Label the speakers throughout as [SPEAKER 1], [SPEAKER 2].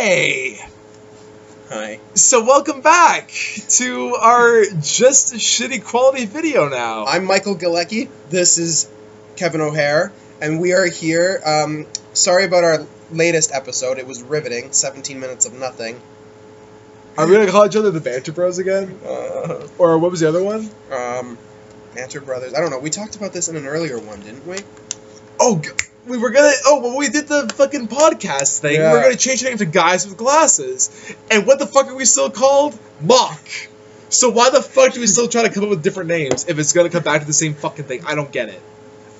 [SPEAKER 1] Hey!
[SPEAKER 2] Hi.
[SPEAKER 1] So welcome back to our just shitty quality video now.
[SPEAKER 2] I'm Michael Galecki. This is Kevin O'Hare, and we are here. Sorry about our latest episode. It was riveting. 17 minutes of nothing.
[SPEAKER 1] Are we gonna call each other the Banter Bros again? Or what was the other one?
[SPEAKER 2] Banter Brothers. I don't know. We talked about this in an earlier one, didn't we?
[SPEAKER 1] We were gonna. When we did the fucking podcast thing,
[SPEAKER 2] Yeah.
[SPEAKER 1] we were gonna change the name to Guys with Glasses. And what the fuck are we still called? Mock. So why the fuck do we still try to come up with different names if it's gonna come back to the same fucking thing? I don't get it.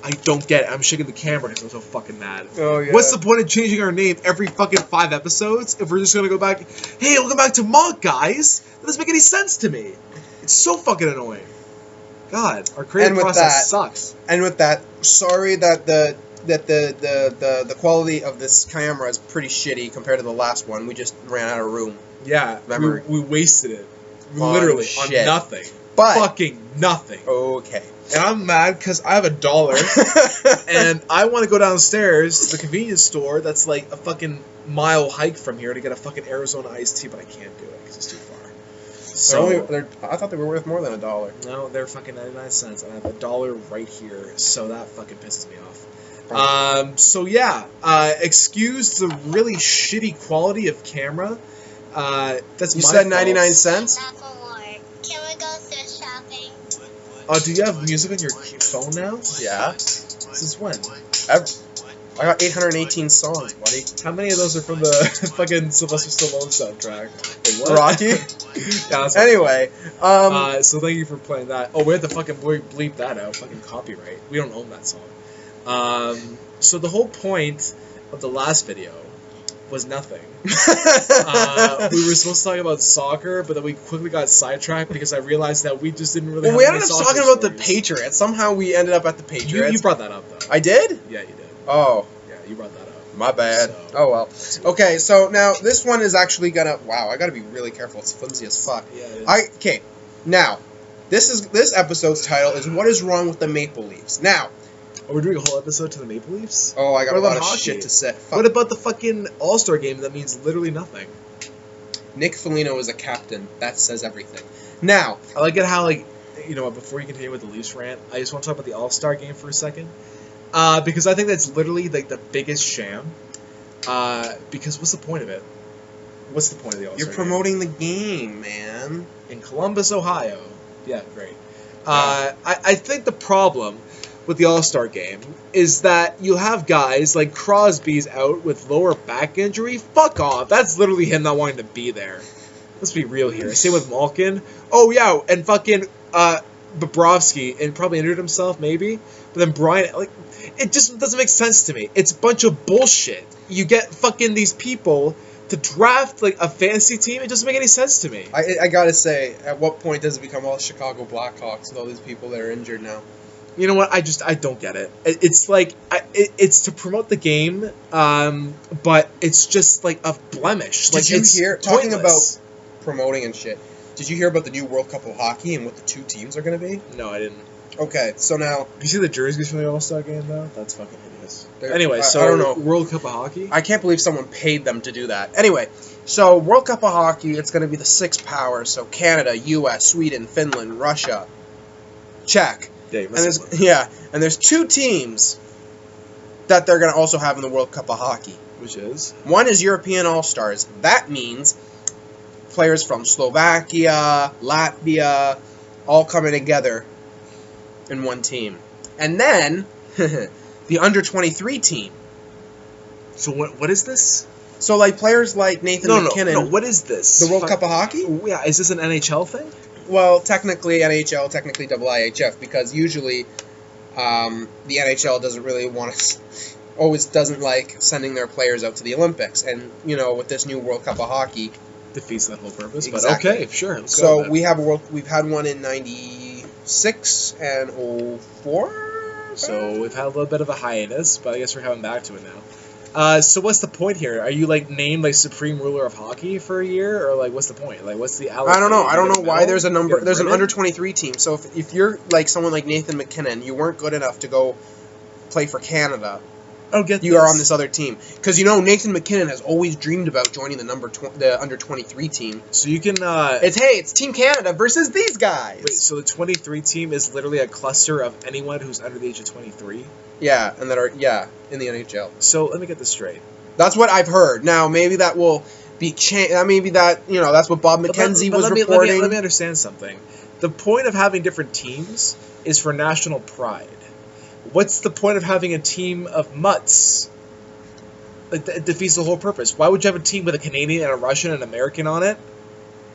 [SPEAKER 1] I don't get it. I'm shaking the camera because I'm so fucking mad.
[SPEAKER 2] Oh, yeah.
[SPEAKER 1] What's the point of changing our name every fucking 5 episodes if we're just gonna go back? Hey, welcome back to Mock, guys. That doesn't make any sense to me. It's so fucking annoying. God, our creative process sucks.
[SPEAKER 2] And with that, sorry that the quality of this camera is pretty shitty compared to the last one. We just ran out of room.
[SPEAKER 1] Yeah,
[SPEAKER 2] Memory.
[SPEAKER 1] we wasted it.
[SPEAKER 2] On
[SPEAKER 1] Literally,
[SPEAKER 2] shit.
[SPEAKER 1] on nothing.
[SPEAKER 2] But
[SPEAKER 1] Fucking nothing.
[SPEAKER 2] okay.
[SPEAKER 1] And I'm mad because I have $1 and I want to go downstairs to the convenience store that's like a fucking mile hike from here to get a fucking Arizona iced tea, but I can't do it because it's too far. So
[SPEAKER 2] I thought they were worth more than $1.
[SPEAKER 1] no, they're fucking 99 cents, and I have $1 right here, so that fucking pisses me off. So yeah, excuse the really shitty quality of camera. That's
[SPEAKER 2] You
[SPEAKER 1] my
[SPEAKER 2] said
[SPEAKER 1] fault.
[SPEAKER 2] 99 cents?
[SPEAKER 3] Not for more. Can we go thrift shopping?
[SPEAKER 1] Oh, do you have music on your phone now?
[SPEAKER 2] Yeah.
[SPEAKER 1] Since when?
[SPEAKER 2] I got 818 songs, buddy.
[SPEAKER 1] How many of those are from the fucking Sylvester Stallone soundtrack? Wait, what?
[SPEAKER 2] Rocky?
[SPEAKER 1] Yeah, that's
[SPEAKER 2] Anyway,
[SPEAKER 1] so thank you for playing that. Oh, we had to fucking bleep that out. Fucking copyright. We don't own that song. So the whole point of the last video was nothing. We were supposed to talk about soccer, but then we quickly got sidetracked because I realized that we just didn't really.
[SPEAKER 2] well,
[SPEAKER 1] have
[SPEAKER 2] we
[SPEAKER 1] any
[SPEAKER 2] ended up
[SPEAKER 1] soccer
[SPEAKER 2] talking about the
[SPEAKER 1] stories.
[SPEAKER 2] Patriots. Somehow we ended up at the Patriots.
[SPEAKER 1] You brought that up though.
[SPEAKER 2] I did?
[SPEAKER 1] Yeah, you did.
[SPEAKER 2] Oh,
[SPEAKER 1] Yeah, you brought that up.
[SPEAKER 2] my bad.
[SPEAKER 1] So-
[SPEAKER 2] Oh well. Okay, so now this one is actually gonna. Wow, I gotta be really careful. It's flimsy as fuck.
[SPEAKER 1] Yeah. It is.
[SPEAKER 2] Okay, now this episode's title is "What is wrong with the Maple Leafs?" Now,
[SPEAKER 1] Are we doing a whole episode to the Maple Leafs?
[SPEAKER 2] oh, I got
[SPEAKER 1] What
[SPEAKER 2] a lot
[SPEAKER 1] about
[SPEAKER 2] of
[SPEAKER 1] hockey?
[SPEAKER 2] shit to say. Fuck.
[SPEAKER 1] What about the fucking All-Star game that means literally nothing?
[SPEAKER 2] Nick Foligno is a captain. That says everything. Now,
[SPEAKER 1] I like it how, like, you know what, before you continue with the Leafs rant, I just want to talk about the All-Star game for a second. Because I think that's literally, like, the biggest sham. Because what's the point of it? What's the point of the All-Star
[SPEAKER 2] you're promoting the game, man.
[SPEAKER 1] game? In Columbus, Ohio. Yeah, great. I think the problem with the All-Star game is that you have guys like Crosby's out with lower back injury. Fuck off. That's literally him not wanting to be there. Let's be real here. Same with Malkin. Oh, yeah, and fucking Bobrovsky, and probably injured himself, maybe. But then Brian, like, it just doesn't make sense to me. It's a bunch of bullshit. You get fucking these people to draft, like, a fantasy team. It doesn't make any sense to me.
[SPEAKER 2] I gotta say, at what point does it become all Chicago Blackhawks with all these people that are injured now?
[SPEAKER 1] You know what? I don't get it. It's like it's to promote the game, but it's just like a blemish. Like,
[SPEAKER 2] Did you
[SPEAKER 1] it's
[SPEAKER 2] hear talking
[SPEAKER 1] pointless.
[SPEAKER 2] about promoting and shit? Did you hear about the new World Cup of Hockey and what the two teams are gonna be?
[SPEAKER 1] No, I didn't.
[SPEAKER 2] Okay, so now
[SPEAKER 1] You see the jerseys from the All-Star game though? That's fucking hideous.
[SPEAKER 2] They're-
[SPEAKER 1] Anyway, so
[SPEAKER 2] I don't know.
[SPEAKER 1] World Cup of Hockey.
[SPEAKER 2] I can't believe someone paid them to do that. Anyway, so World Cup of Hockey, it's gonna be the 6 powers. So Canada, U.S., Sweden, Finland, Russia, Czech.
[SPEAKER 1] Yeah, you
[SPEAKER 2] And
[SPEAKER 1] must
[SPEAKER 2] there's there's 2 teams that they're gonna also have in the World Cup of Hockey.
[SPEAKER 1] which is
[SPEAKER 2] One is European All-Stars. That means players from Slovakia, Latvia, all coming together in one team. And then the under-23 team.
[SPEAKER 1] so. What is this?
[SPEAKER 2] So like players like Nathan McKinnon.
[SPEAKER 1] No. What is this?
[SPEAKER 2] The World Cup of Hockey?
[SPEAKER 1] Yeah, is this an NHL thing?
[SPEAKER 2] Well, technically NHL, technically IIHF, because usually the NHL doesn't really want to, always doesn't like sending their players out to the Olympics. And, you know, with this new World Cup of Hockey.
[SPEAKER 1] Defeats that whole purpose.
[SPEAKER 2] Exactly.
[SPEAKER 1] But okay, sure. Let's go
[SPEAKER 2] So
[SPEAKER 1] with that.
[SPEAKER 2] we've had one in 96 and 04?
[SPEAKER 1] So we've had a little bit of a hiatus, but I guess we're coming back to it now. So what's the point here? Are you like named like supreme ruler of hockey for a year, or like what's the point? Like what's the?
[SPEAKER 2] I don't know. I don't know why there's a number. There's an
[SPEAKER 1] under.
[SPEAKER 2] under-23 team. So if you're like someone like Nathan McKinnon, you weren't good enough to go play for Canada,
[SPEAKER 1] don't get
[SPEAKER 2] you are on this other team. Because, you know, Nathan McKinnon has always dreamed about joining the under-23 team.
[SPEAKER 1] So you can...
[SPEAKER 2] It's Team Canada versus these guys.
[SPEAKER 1] Wait, so the 23 team is literally a cluster of anyone who's under the age of 23?
[SPEAKER 2] Yeah, and that are, in the NHL.
[SPEAKER 1] So let me get this straight.
[SPEAKER 2] That's what I've heard. Now, maybe that will be changed. Maybe that, that's what Bob McKenzie was reporting.
[SPEAKER 1] Let me understand something. The point of having different teams is for national pride. What's the point of having a team of mutts? Like, it defeats the whole purpose. Why would you have a team with a Canadian and a Russian and an American on it?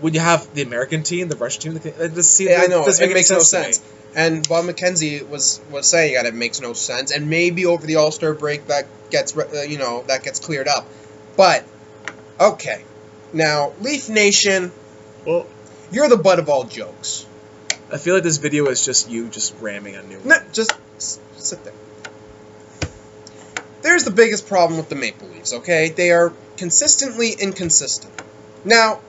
[SPEAKER 1] Would you have the American team, the Russian team?
[SPEAKER 2] I know. It makes no sense. And Bob McKenzie was saying that it makes no sense. And maybe over the All-Star break that gets cleared up. But, okay. Now, Leaf Nation,
[SPEAKER 1] well,
[SPEAKER 2] you're the butt of all jokes.
[SPEAKER 1] I feel like this video is just you just ramming on new.
[SPEAKER 2] No, just sit there. There's the biggest problem with the Maple Leafs, okay? They are consistently inconsistent. Now,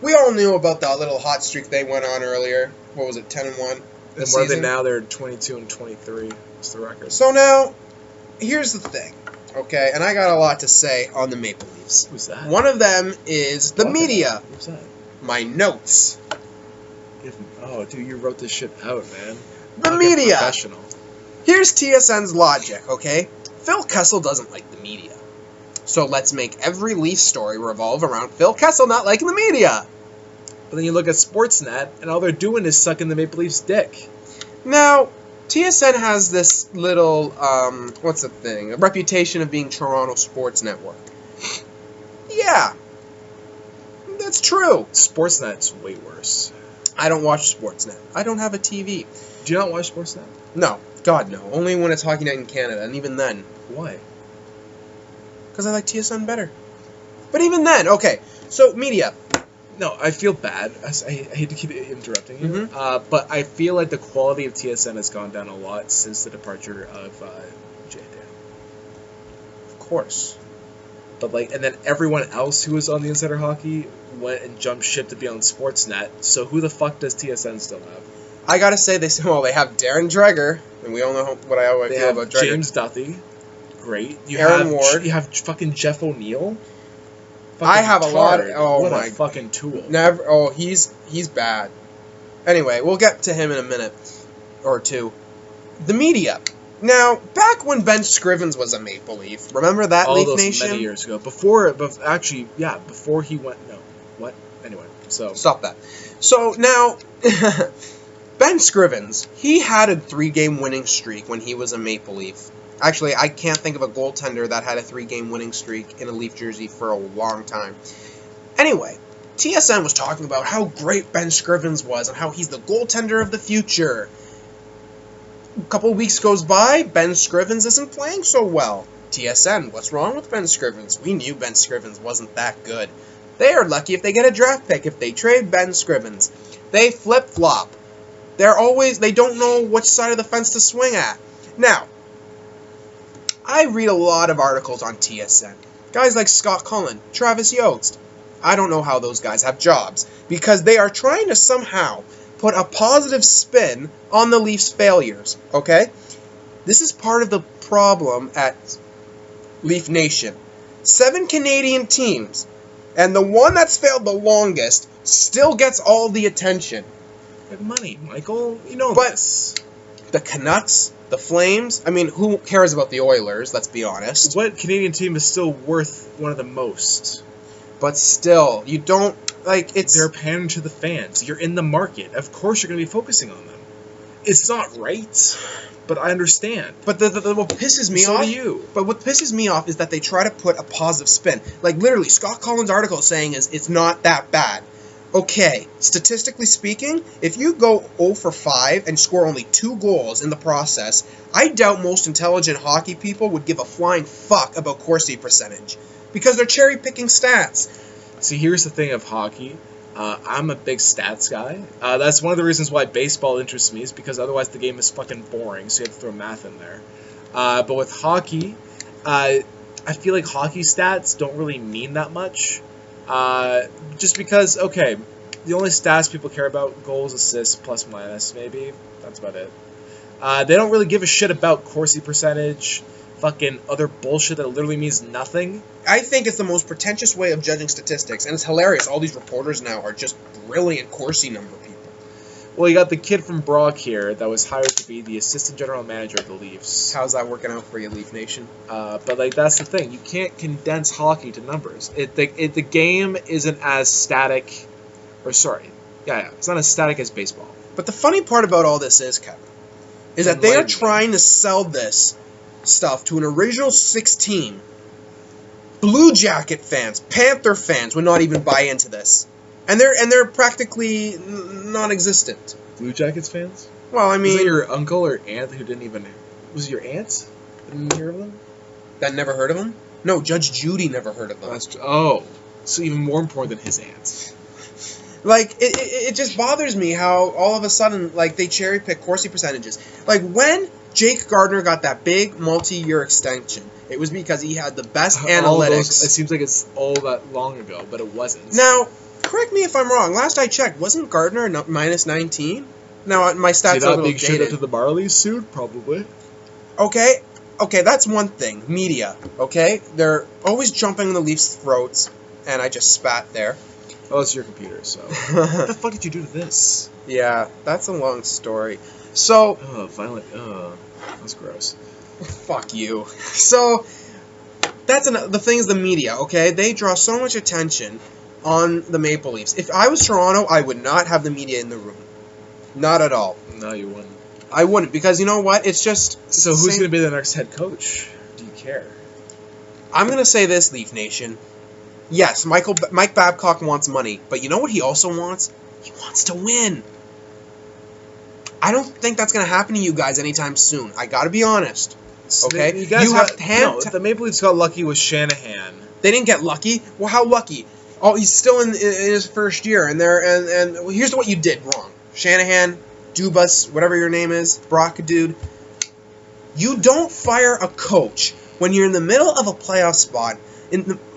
[SPEAKER 2] we all knew about that little hot streak they went on earlier. What was it, 10-1?
[SPEAKER 1] And where are they now? They're 22-23. It's the record.
[SPEAKER 2] So now, here's the thing, okay? And I got a lot to say on the Maple Leafs.
[SPEAKER 1] Who's that?
[SPEAKER 2] One of them is the media.
[SPEAKER 1] Who's that?
[SPEAKER 2] My notes.
[SPEAKER 1] Oh, dude, you wrote this shit out, man.
[SPEAKER 2] The media.
[SPEAKER 1] Professional.
[SPEAKER 2] Here's TSN's logic, okay? Phil Kessel doesn't like the media. So let's make every Leaf story revolve around Phil Kessel not liking the media.
[SPEAKER 1] But then you look at Sportsnet, and all they're doing is sucking the Maple Leafs' dick.
[SPEAKER 2] Now, TSN has this little, what's the thing? A reputation of being Toronto Sports Network. Yeah. That's true.
[SPEAKER 1] Sportsnet's way worse.
[SPEAKER 2] I don't watch Sportsnet. I don't have a TV.
[SPEAKER 1] Do you not watch Sportsnet?
[SPEAKER 2] No. God, no. Only when it's Hockey Night in Canada, and even then.
[SPEAKER 1] Why?
[SPEAKER 2] Because I like TSN better. But even then, okay. So, media.
[SPEAKER 1] No, I feel bad. I hate to keep interrupting you.
[SPEAKER 2] Mm-hmm.
[SPEAKER 1] But I feel like the quality of TSN has gone down a lot since the departure of JJ.
[SPEAKER 2] Of course.
[SPEAKER 1] But and then everyone else who was on the Insider Hockey went and jumped ship to be on Sportsnet. So who the fuck does TSN still have?
[SPEAKER 2] I gotta say, they have Darren Dreger, and we all know what I always feel about Dreger.
[SPEAKER 1] James Duthie, great.
[SPEAKER 2] Aaron Ward.
[SPEAKER 1] You have fucking Jeff O'Neill.
[SPEAKER 2] I have a lot of... Oh,
[SPEAKER 1] what
[SPEAKER 2] my...
[SPEAKER 1] a fucking tool.
[SPEAKER 2] Never... Oh, he's bad. Anyway, we'll get to him in a minute. Or two. The media. Now, back when Ben Scrivens was a Maple Leaf, remember that, Leaf Nation?
[SPEAKER 1] Many years ago. Before he went... No. What? Anyway, so...
[SPEAKER 2] Stop that. So, now... Ben Scrivens, he had a 3-game winning streak when he was a Maple Leaf. Actually, I can't think of a goaltender that had a 3-game winning streak in a Leaf jersey for a long time. Anyway, TSN was talking about how great Ben Scrivens was and how he's the goaltender of the future. A couple weeks goes by, Ben Scrivens isn't playing so well. TSN, what's wrong with Ben Scrivens? We knew Ben Scrivens wasn't that good. They are lucky if they get a draft pick if they trade Ben Scrivens. They flip-flop. They don't know which side of the fence to swing at. Now, I read a lot of articles on TSN. Guys like Scott Cullen, Travis Yost. I don't know how those guys have jobs, because they are trying to somehow put a positive spin on the Leafs' failures, okay? This is part of the problem at Leaf Nation. 7 Canadian teams, and the one that's failed the longest still gets all the attention.
[SPEAKER 1] Money, Michael. You know
[SPEAKER 2] this. The Canucks, the Flames. I mean, who cares about the Oilers? Let's be honest.
[SPEAKER 1] What Canadian team is still worth one of the most?
[SPEAKER 2] But still, you don't it's.
[SPEAKER 1] They're pandering to the fans. You're in the market. Of course, you're going to be focusing on them. It's not right, but I understand.
[SPEAKER 2] But what pisses me off.
[SPEAKER 1] So do you.
[SPEAKER 2] But what pisses me off is that they try to put a positive spin. Like literally, Scott Collins' article saying it's not that bad. Okay, statistically speaking, if you go 0 for 5 and score only 2 goals in the process, I doubt most intelligent hockey people would give a flying fuck about Corsi percentage. Because they're cherry-picking stats.
[SPEAKER 1] See, here's the thing of hockey. I'm a big stats guy. That's one of the reasons why baseball interests me, is because otherwise the game is fucking boring, so you have to throw math in there. But with hockey, I feel like hockey stats don't really mean that much. Just because, okay, the only stats people care about, goals, assists, plus minus, maybe. That's about it. They don't really give a shit about Corsi percentage, fucking other bullshit that literally means nothing.
[SPEAKER 2] I think it's the most pretentious way of judging statistics, and it's hilarious. All these reporters now are just brilliant Corsi number people.
[SPEAKER 1] Well, you got the kid from Brock here that was hired to be the assistant general manager of the Leafs.
[SPEAKER 2] How's that working out for you, Leaf Nation?
[SPEAKER 1] But like that's the thing, you can't condense hockey to numbers. The game isn't as static, it's not as static as baseball.
[SPEAKER 2] But the funny part about all this is, Kevin, is that they are trying to sell this stuff to an original 6 team. Blue Jacket fans, Panther fans would not even buy into this, and they're practically non-existent.
[SPEAKER 1] Blue Jackets fans?
[SPEAKER 2] Well, I mean,
[SPEAKER 1] was it your uncle or aunt who didn't even? Was it your aunt? Didn't hear of them?
[SPEAKER 2] That never heard of them? No, Judge Judy never heard of them.
[SPEAKER 1] So even more important than his aunt.
[SPEAKER 2] Like, it just bothers me how all of a sudden, like, they cherry-pick Corsi percentages. Like, when Jake Gardner got that big multi-year extension, it was because he had the best analytics.
[SPEAKER 1] It seems like it's all that long ago, but it wasn't.
[SPEAKER 2] Now, correct me if I'm wrong. Last I checked, wasn't Gardner minus 19? Now, my stats are a little
[SPEAKER 1] being
[SPEAKER 2] dated.
[SPEAKER 1] shipped to the Marlies soon? Probably.
[SPEAKER 2] Okay, that's one thing. Media, okay? They're always jumping on the Leafs' throats, and I just spat there.
[SPEAKER 1] Oh, it's your computer, so... What the fuck did you do to this?
[SPEAKER 2] Yeah, that's a long story. So...
[SPEAKER 1] Oh, violent... that's gross.
[SPEAKER 2] Fuck you. So, the thing is the media, okay? They draw so much attention on the Maple Leafs. If I was Toronto, I would not have the media in the room. Not at all.
[SPEAKER 1] No, you wouldn't.
[SPEAKER 2] I wouldn't, because you know what? It's just...
[SPEAKER 1] So who's going to be the next head coach? Do you care?
[SPEAKER 2] I'm going to say this, Leaf Nation. Yes, Mike Babcock wants money, but you know what he also wants? He wants to win. I don't think that's going to happen to you guys anytime soon. I got to be honest. Okay?
[SPEAKER 1] The Maple Leafs got lucky with Shanahan.
[SPEAKER 2] They didn't get lucky. Well, how lucky? Oh, he's still in his first year, and here's what you did wrong. Shanahan, Dubas, whatever your name is, Brock, dude. You don't fire a coach when you're in the middle of a playoff spot,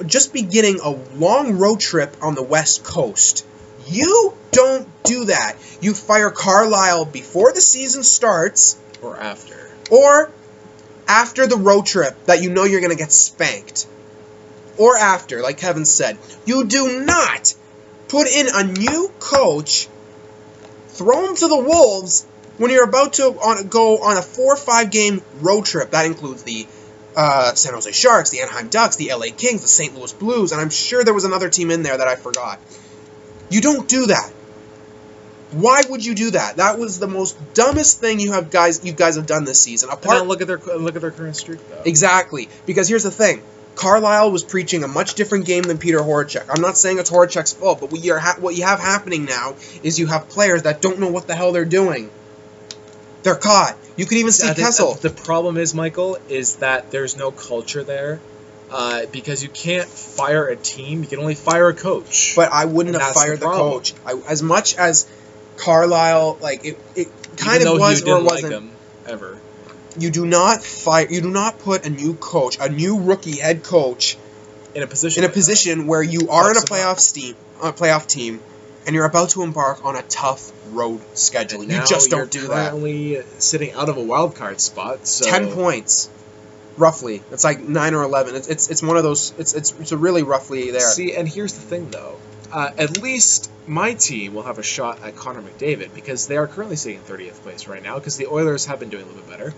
[SPEAKER 2] just beginning a long road trip on the West Coast. You don't do that. You fire Carlisle before the season starts.
[SPEAKER 1] Or after.
[SPEAKER 2] Or after the road trip that you know you're going to get spanked. Or after, like Kevin said. You do not put in a new coach, throw him to the Wolves when you're about to go on a 4 or 5 game road trip. That includes the San Jose Sharks, the Anaheim Ducks, the LA Kings, the St. Louis Blues, and I'm sure there was another team in there that I forgot. You don't do that. Why would you do that? That was the most dumbest thing you guys have done this season.
[SPEAKER 1] And look at their current streak, though.
[SPEAKER 2] Exactly, because here's the thing. Carlisle was preaching a much different game than Peter Horachek. I'm not saying it's Horachek's fault, but what you have happening now is you have players that don't know what the hell they're doing. They're caught. You could even see Kessel.
[SPEAKER 1] The problem is, Michael, is that there's no culture there. Because you can't fire a team, you can only fire a coach.
[SPEAKER 2] But I wouldn't have fired the coach. As much as Carlisle, like it kind of was or wasn't.
[SPEAKER 1] Like him, ever.
[SPEAKER 2] You do not put a new coach, a new rookie head coach,
[SPEAKER 1] in a position
[SPEAKER 2] where you are in a playoff team, and you're about to embark on a tough road schedule. You just don't do that.
[SPEAKER 1] You're currently sitting out of a wild card spot. So
[SPEAKER 2] 10 points. Roughly, it's like 9 or 11. It's one of those. It's a really roughly there.
[SPEAKER 1] See, and here's the thing, though. At least my team will have a shot at Connor McDavid because they are currently sitting in 30th place right now because the Oilers have been doing a little bit better.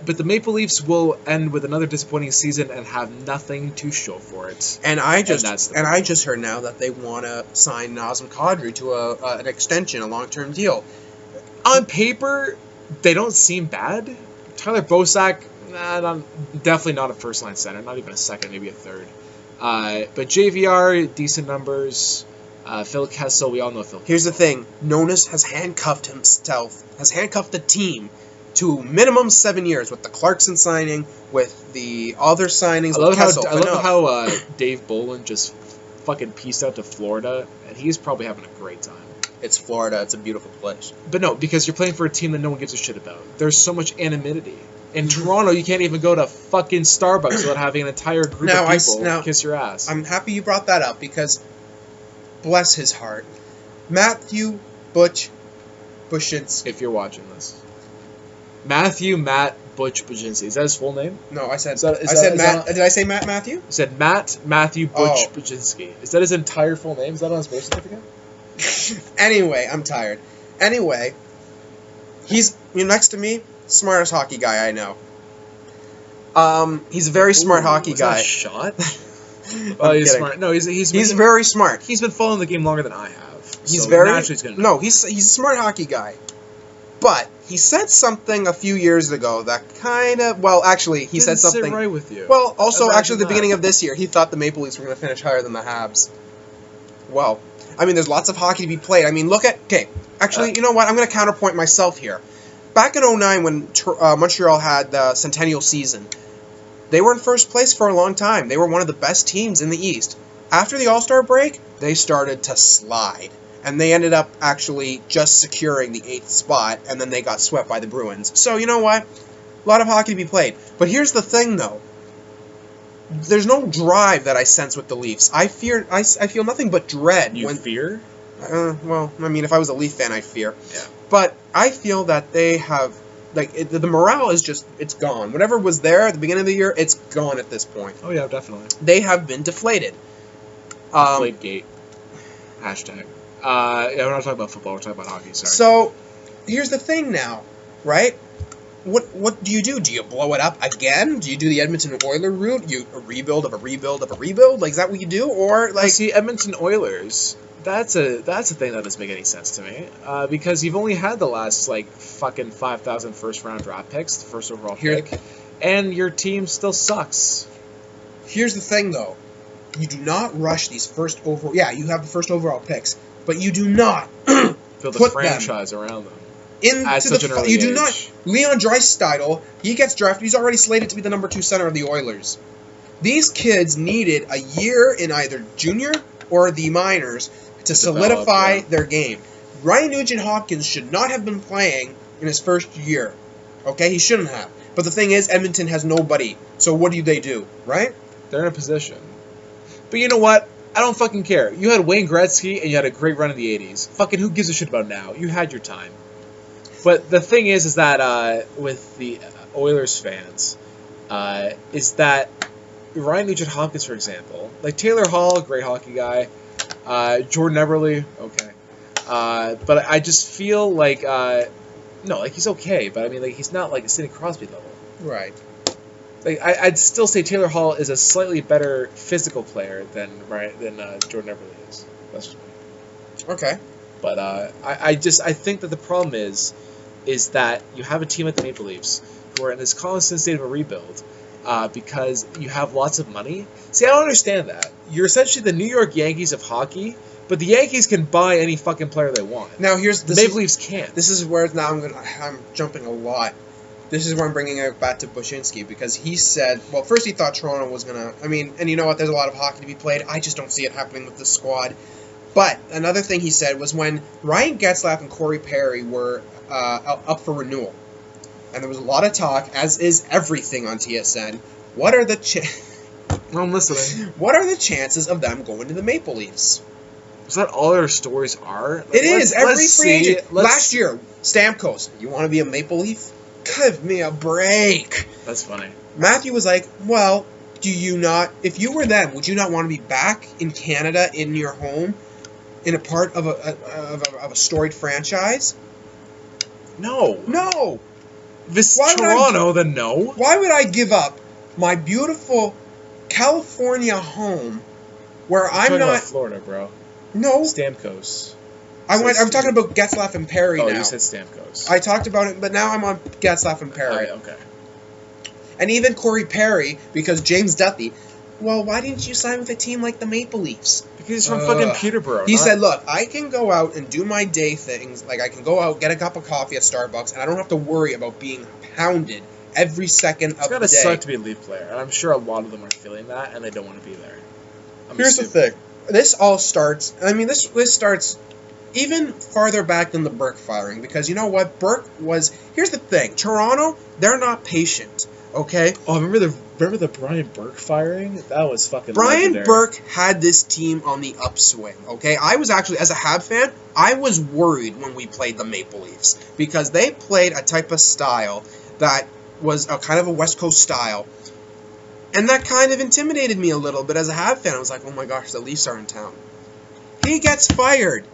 [SPEAKER 1] But the Maple Leafs will end with another disappointing season and have nothing to show for it.
[SPEAKER 2] And I just heard now that they want to sign Nazem Kadri to an extension, a long-term deal.
[SPEAKER 1] On paper, they don't seem bad. Tyler Bosak. Definitely not a first-line center. Not even a second, maybe a third. But JVR, decent numbers. Phil Kessel, we all know Phil Kessel.
[SPEAKER 2] Here's the thing. Nonis has handcuffed the team to minimum 7 years with the Clarkson signing, with the other signings.
[SPEAKER 1] I love how Dave Bolin just fucking pieced out to Florida, and he's probably having a great time.
[SPEAKER 2] It's Florida. It's a beautiful place.
[SPEAKER 1] But no, because you're playing for a team that no one gives a shit about. There's so much anonymity. In Toronto, you can't even go to fucking Starbucks without having an entire group of people kiss your ass.
[SPEAKER 2] I'm happy you brought that up because, bless his heart, Matthew Bushins.
[SPEAKER 1] If you're watching this. Matt Butch Baczynski. Is that his full name?
[SPEAKER 2] No, I said
[SPEAKER 1] Is that- is
[SPEAKER 2] I
[SPEAKER 1] that-
[SPEAKER 2] said
[SPEAKER 1] is
[SPEAKER 2] Matt.
[SPEAKER 1] that-
[SPEAKER 2] Did I say Matt Matthew?
[SPEAKER 1] You said Matt Matthew Butch
[SPEAKER 2] Oh.
[SPEAKER 1] Baczynski. Is that his entire full name? Is that on his birth certificate?
[SPEAKER 2] Anyway, I'm tired. Anyway, he's next to me, smartest hockey guy I know. He's a very smart hockey
[SPEAKER 1] was that a
[SPEAKER 2] guy.
[SPEAKER 1] shot?
[SPEAKER 2] I'm
[SPEAKER 1] Oh, he's
[SPEAKER 2] kidding.
[SPEAKER 1] smart. No, he's
[SPEAKER 2] very smart.
[SPEAKER 1] He's been following the game longer than I have.
[SPEAKER 2] He's
[SPEAKER 1] so
[SPEAKER 2] very
[SPEAKER 1] naturally he's gonna know.
[SPEAKER 2] no. He's a smart hockey guy, but he said something a few years ago that kind of actually he said
[SPEAKER 1] Didn't sit
[SPEAKER 2] something.
[SPEAKER 1] right with you.
[SPEAKER 2] Well, also
[SPEAKER 1] Imagine
[SPEAKER 2] actually, the
[SPEAKER 1] that.
[SPEAKER 2] beginning of this year, he thought the Maple Leafs were going to finish higher than the Habs. Well, I mean, there's lots of hockey to be played. I mean, look at actually, you know what? I'm going to counterpoint myself here. Back in 2009, when Montreal had the Centennial season, they were in first place for a long time. They were one of the best teams in the East. After the All-Star break, they started to slide. And they ended up actually just securing the 8th spot, and then they got swept by the Bruins. So, you know what? A lot of hockey to be played. But here's the thing, though. There's no drive that I sense with the Leafs. I feel nothing but dread.
[SPEAKER 1] You fear?
[SPEAKER 2] Well, I mean, if I was a Leaf fan, I'd fear.
[SPEAKER 1] Yeah.
[SPEAKER 2] But I feel that they have, the morale is just, it's gone. Whatever was there at the beginning of the year, it's gone at this point.
[SPEAKER 1] Oh yeah, definitely.
[SPEAKER 2] They have been deflated.
[SPEAKER 1] Deflategate. Hashtag. Yeah, we're not talking about football. We're talking about hockey. Sorry.
[SPEAKER 2] So, here's the thing now, right? What do you do? Do you blow it up again? Do you do the Edmonton Oilers route? A rebuild of a rebuild of a rebuild? Like, is that what you do? Or
[SPEAKER 1] see, Edmonton Oilers. That's a thing that doesn't make any sense to me. Because you've only had the last fucking 5,000 first round draft picks, the first overall pick, and your team still sucks.
[SPEAKER 2] Here's the thing, though. You do not rush these first overall. Yeah, you have the first overall picks, but you do not
[SPEAKER 1] Build a
[SPEAKER 2] put
[SPEAKER 1] franchise around them.
[SPEAKER 2] into
[SPEAKER 1] such an early
[SPEAKER 2] you do
[SPEAKER 1] age.
[SPEAKER 2] not. Leon Draisaitl, he gets drafted. He's already slated to be the number 2 center of the Oilers. These kids needed a year in either junior or the minors to solidify their game. Ryan Nugent-Hopkins should not have been playing in his first year. Okay, he shouldn't have. But the thing is, Edmonton has nobody. So what do they do, right?
[SPEAKER 1] They're in a position. But you know what? I don't fucking care. You had Wayne Gretzky and you had a great run in the 80s. Fucking who gives a shit about now? You had your time. But the thing is that with the Oilers fans, is that Ryan Nugent-Hopkins, for example, Taylor Hall, great hockey guy, Jordan Eberle, okay, but I just feel he's okay, but I mean he's not a Sidney Crosby level.
[SPEAKER 2] Right.
[SPEAKER 1] I'd still say Taylor Hall is a slightly better physical player than Jordan Eberle is. That's just me.
[SPEAKER 2] Okay.
[SPEAKER 1] But I think that the problem is that you have a team like the Maple Leafs who are in this constant state of a rebuild because you have lots of money. See, I don't understand that. You're essentially the New York Yankees of hockey, but the Yankees can buy any fucking player they want.
[SPEAKER 2] Now
[SPEAKER 1] The Maple Leafs can't.
[SPEAKER 2] This is where now I'm jumping a lot. This is where I'm bringing it back to Baczynski because he said, well, first he thought Toronto was going to, and you know what, there's a lot of hockey to be played. I just don't see it happening with this squad. But another thing he said was when Ryan Getzlaf and Corey Perry were up for renewal, and there was a lot of talk, as is everything on TSN, what are the
[SPEAKER 1] I'm listening.
[SPEAKER 2] What are the chances of them going to the Maple Leafs?
[SPEAKER 1] Is that all their stories are?
[SPEAKER 2] It is. Every free agent.
[SPEAKER 1] Let's
[SPEAKER 2] Last year, Stamkos, you want to be a Maple Leaf? Give me a break.
[SPEAKER 1] That's funny.
[SPEAKER 2] Matthew was like, well, do you not, if you were them, would you not want to be back in Canada, in your home, in a part of a storied franchise?
[SPEAKER 1] No.
[SPEAKER 2] No.
[SPEAKER 1] If it's Toronto, then no.
[SPEAKER 2] Why would I give up my beautiful California home where I'm
[SPEAKER 1] talking
[SPEAKER 2] not...
[SPEAKER 1] about Florida, bro.
[SPEAKER 2] No.
[SPEAKER 1] Stamkos.
[SPEAKER 2] I'm talking about Getzlaf and Perry now.
[SPEAKER 1] Oh, you said Stamkos.
[SPEAKER 2] I talked about it, but now I'm on Getzlaf and Perry.
[SPEAKER 1] Okay.
[SPEAKER 2] And even Corey Perry, because James Duthie, well, why didn't you sign with a team like the Maple Leafs?
[SPEAKER 1] Because he's from fucking Peterborough.
[SPEAKER 2] He said, look, I can go out and do my day things, I can go out, get a cup of coffee at Starbucks, and I don't have to worry about being pounded every second of the day.
[SPEAKER 1] It's gotta suck to be a Leaf player, and I'm sure a lot of them are feeling that, and they don't want to be there.
[SPEAKER 2] Here's the thing. This all starts, this starts even farther back than the Burke firing, because you know what? Here's the thing. Toronto, they're not patient, okay?
[SPEAKER 1] Oh, remember the Brian Burke firing? That was fucking
[SPEAKER 2] Brian
[SPEAKER 1] legendary.
[SPEAKER 2] Burke had this team on the upswing, okay? I was actually, as a Hab fan, I was worried when we played the Maple Leafs, because they played a type of style that was a kind of a West Coast style. And that kind of intimidated me a little bit as a Habs fan. I was like, oh my gosh, the Leafs are in town. He gets fired,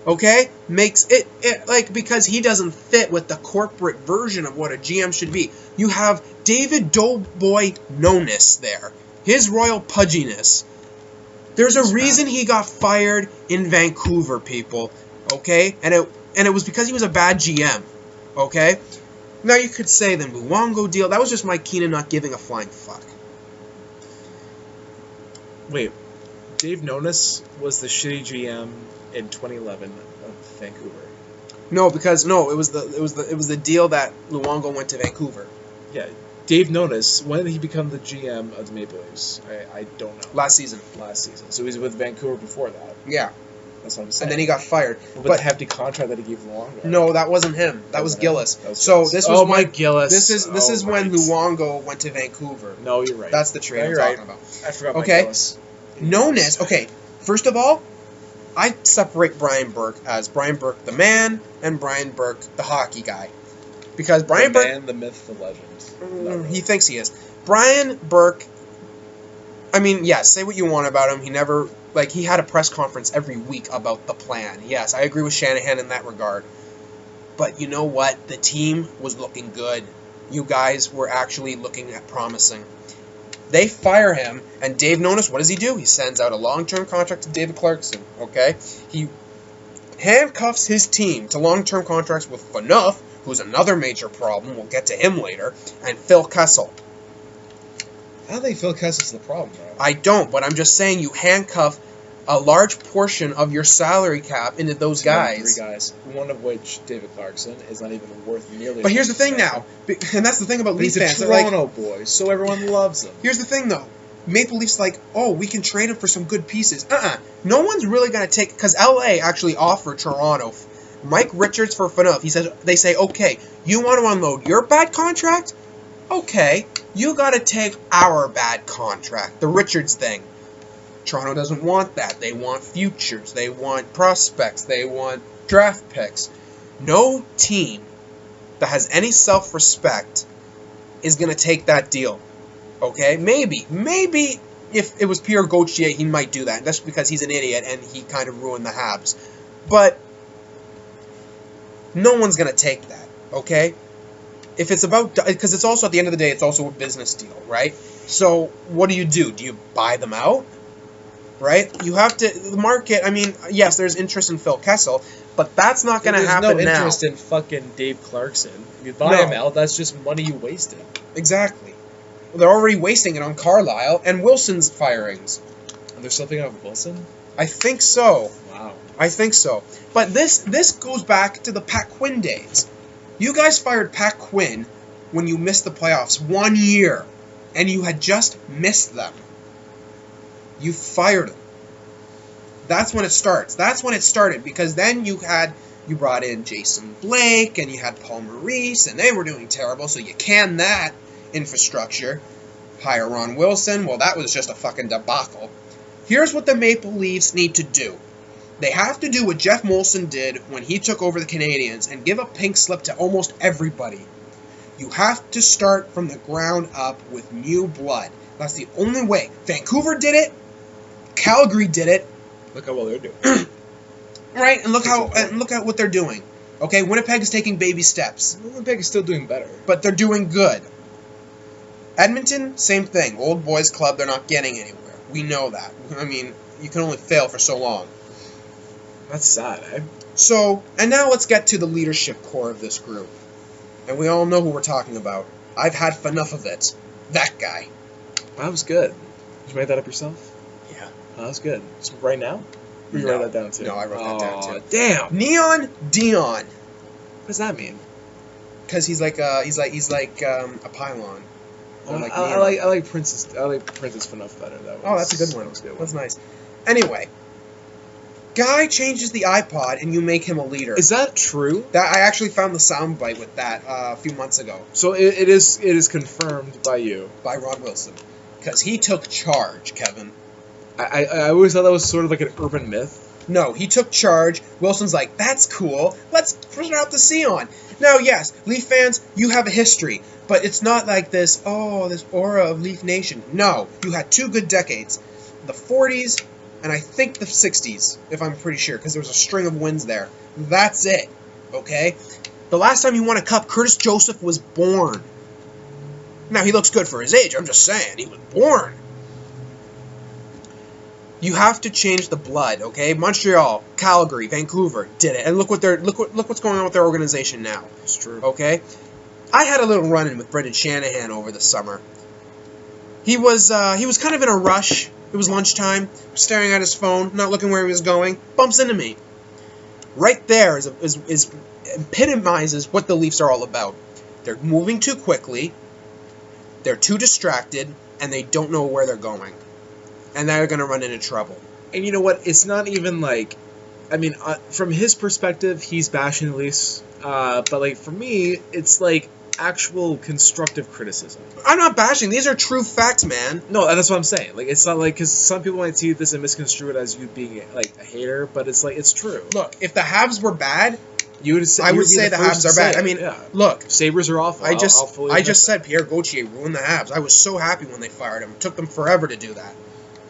[SPEAKER 2] okay? Makes it like, because he doesn't fit with the corporate version of what a GM should be. You have David Doughboy Knownness there. His royal pudginess. There's a reason he got fired in Vancouver, people, okay? And it was because he was a bad GM, okay? Now you could say the Luongo deal, that was just Mike Keenan not giving a flying fuck.
[SPEAKER 1] Wait, Dave Knownness was the shitty GM in 2011 of Vancouver.
[SPEAKER 2] No, because it was the deal that Luongo went to Vancouver.
[SPEAKER 1] Yeah, Dave Knownness. When did he become the GM of the Maple Leafs? I don't know.
[SPEAKER 2] Last season.
[SPEAKER 1] So he was with Vancouver before that.
[SPEAKER 2] Yeah.
[SPEAKER 1] That's what I'm saying.
[SPEAKER 2] And then he got fired.
[SPEAKER 1] But the hefty contract that he gave Luongo.
[SPEAKER 2] No, that wasn't him. That was Gillis. This was
[SPEAKER 1] Mike Gillis.
[SPEAKER 2] This is when Luongo went to Vancouver.
[SPEAKER 1] No, you're right.
[SPEAKER 2] That's the trade I'm talking about.
[SPEAKER 1] I forgot Mike Gillis.
[SPEAKER 2] Knownness. Okay, first of all, I separate Brian Burke as Brian Burke the man and Brian Burke the hockey guy. Because Brian Burke...
[SPEAKER 1] The man, the myth, the legend.
[SPEAKER 2] He thinks he is. Brian Burke... I mean, yes, say what you want about him. He never... Like, he had a press conference every week about the plan. Yes, I agree with Shanahan in that regard. But you know what? The team was looking good. You guys were actually looking at promising. They fire him, and Dave Knownness, what does he do? He sends out a long-term contract to David Clarkson, okay? He handcuffs his team to long-term contracts with Phaneuf, who's another major problem, we'll get to him later, and Phil Kessel.
[SPEAKER 1] I don't think Phil Kessel's the problem, bro.
[SPEAKER 2] I don't, but I'm just saying you handcuff a large portion of your salary cap into those guys.
[SPEAKER 1] 3 guys, one of which, David Clarkson, is not even worth nearly...
[SPEAKER 2] But here's the thing now, and that's the thing about Leafs fans.
[SPEAKER 1] He's a Toronto boy, so everyone loves him.
[SPEAKER 2] Here's the thing, though. Maple Leafs like, oh, we can trade him for some good pieces. No one's really going to take... Because LA actually offered Toronto Mike Richards for Phaneuf. They say, okay, you want to unload your bad contract? Okay, you got to take our bad contract, the Richards thing. Toronto doesn't want that. They want futures. They want prospects. They want draft picks. No team that has any self-respect is going to take that deal. Okay? Maybe if it was Pierre Gauthier, he might do that. That's because he's an idiot and he kind of ruined the Habs. But no one's going to take that. Okay? If it's about... Because it's also, at the end of the day, it's also a business deal, right? So what do? Do you buy them out? Right? You have to... The market... I mean, yes, there's interest in Phil Kessel, but that's not going to happen now.
[SPEAKER 1] There's no interest in fucking Dave Clarkson. If you buy him out, that's just money you wasted.
[SPEAKER 2] Exactly. Well, they're already wasting it on Carlisle and Wilson's firings.
[SPEAKER 1] And there's something of Wilson?
[SPEAKER 2] I think so.
[SPEAKER 1] Wow.
[SPEAKER 2] I think so. But this goes back to the Pat Quinn days. You guys fired Pat Quinn when you missed the playoffs 1 year, and you had just missed them. You fired him. That's when it starts. That's when it started, because then you brought in Jason Blake, and you had Paul Maurice, and they were doing terrible, so you canned that infrastructure. Hire Ron Wilson. Well, that was just a fucking debacle. Here's what the Maple Leafs need to do. They have to do what Jeff Molson did when he took over the Canadiens and give a pink slip to almost everybody. You have to start from the ground up with new blood. That's the only way. Vancouver did it. Calgary did it.
[SPEAKER 1] Look how well they're doing.
[SPEAKER 2] Right, and look at what they're doing. Okay, Winnipeg is taking baby steps.
[SPEAKER 1] Winnipeg is still doing better.
[SPEAKER 2] But they're doing good. Edmonton, same thing. Old boys club, they're not getting anywhere. We know that. I mean, you can only fail for so long.
[SPEAKER 1] That's sad, eh?
[SPEAKER 2] So, and now let's get to the leadership core of this group. And we all know who we're talking about. I've had enough of it. That guy.
[SPEAKER 1] That was good. Did you write that up yourself?
[SPEAKER 2] Yeah.
[SPEAKER 1] Oh, that was good. So right now? Or you write that down too?
[SPEAKER 2] No, I wrote that down too.
[SPEAKER 1] Damn!
[SPEAKER 2] Neon Dion.
[SPEAKER 1] What does that mean?
[SPEAKER 2] Because he's like a pylon.
[SPEAKER 1] Like I like Princess Phaneuf better.
[SPEAKER 2] That's a good one. That's nice. Anyway, guy changes the iPod and you make him a leader.
[SPEAKER 1] Is that true?
[SPEAKER 2] That I actually found the soundbite with that a few months ago.
[SPEAKER 1] So it is confirmed by you.
[SPEAKER 2] By Ron Wilson, because he took charge, Kevin.
[SPEAKER 1] I always thought that was sort of like an urban myth.
[SPEAKER 2] No, he took charge. Wilson's like, that's cool. Let's put it out to sea on. Now, yes, Leaf fans, you have a history, but it's not like this, this aura of Leaf Nation. No, you had 2 good decades. The 40s and I think the 60s, if I'm pretty sure, because there was a string of wins there. That's it, okay? The last time you won a cup, Curtis Joseph was born. Now, he looks good for his age, I'm just saying. He was born. You have to change the blood, okay? Montreal, Calgary, Vancouver did it, and look what's going on with their organization now.
[SPEAKER 1] It's true.
[SPEAKER 2] Okay, I had a little run-in with Brendan Shanahan over the summer. He was kind of in a rush. It was lunchtime, staring at his phone, not looking where he was going. Bumps into me. Right there is epitomizes what the Leafs are all about. They're moving too quickly. They're too distracted, and they don't know where they're going. And they're going to run into trouble.
[SPEAKER 1] And you know what? It's not even like... I mean, from his perspective, he's bashing the Leafs. But, like, for me, it's, like, actual constructive criticism.
[SPEAKER 2] I'm not bashing. These are true facts, man.
[SPEAKER 1] No, that's what I'm saying. Like, it's not like... Because some people might see this and misconstrue it as you being, like, a hater. But it's, like, it's true.
[SPEAKER 2] Look, if the Habs were bad...
[SPEAKER 1] I would say
[SPEAKER 2] the Habs are bad. I mean, look.
[SPEAKER 1] Sabres are awful.
[SPEAKER 2] I just said Pierre Gauthier ruined the Habs. I was so happy when they fired him. It took them forever to do that.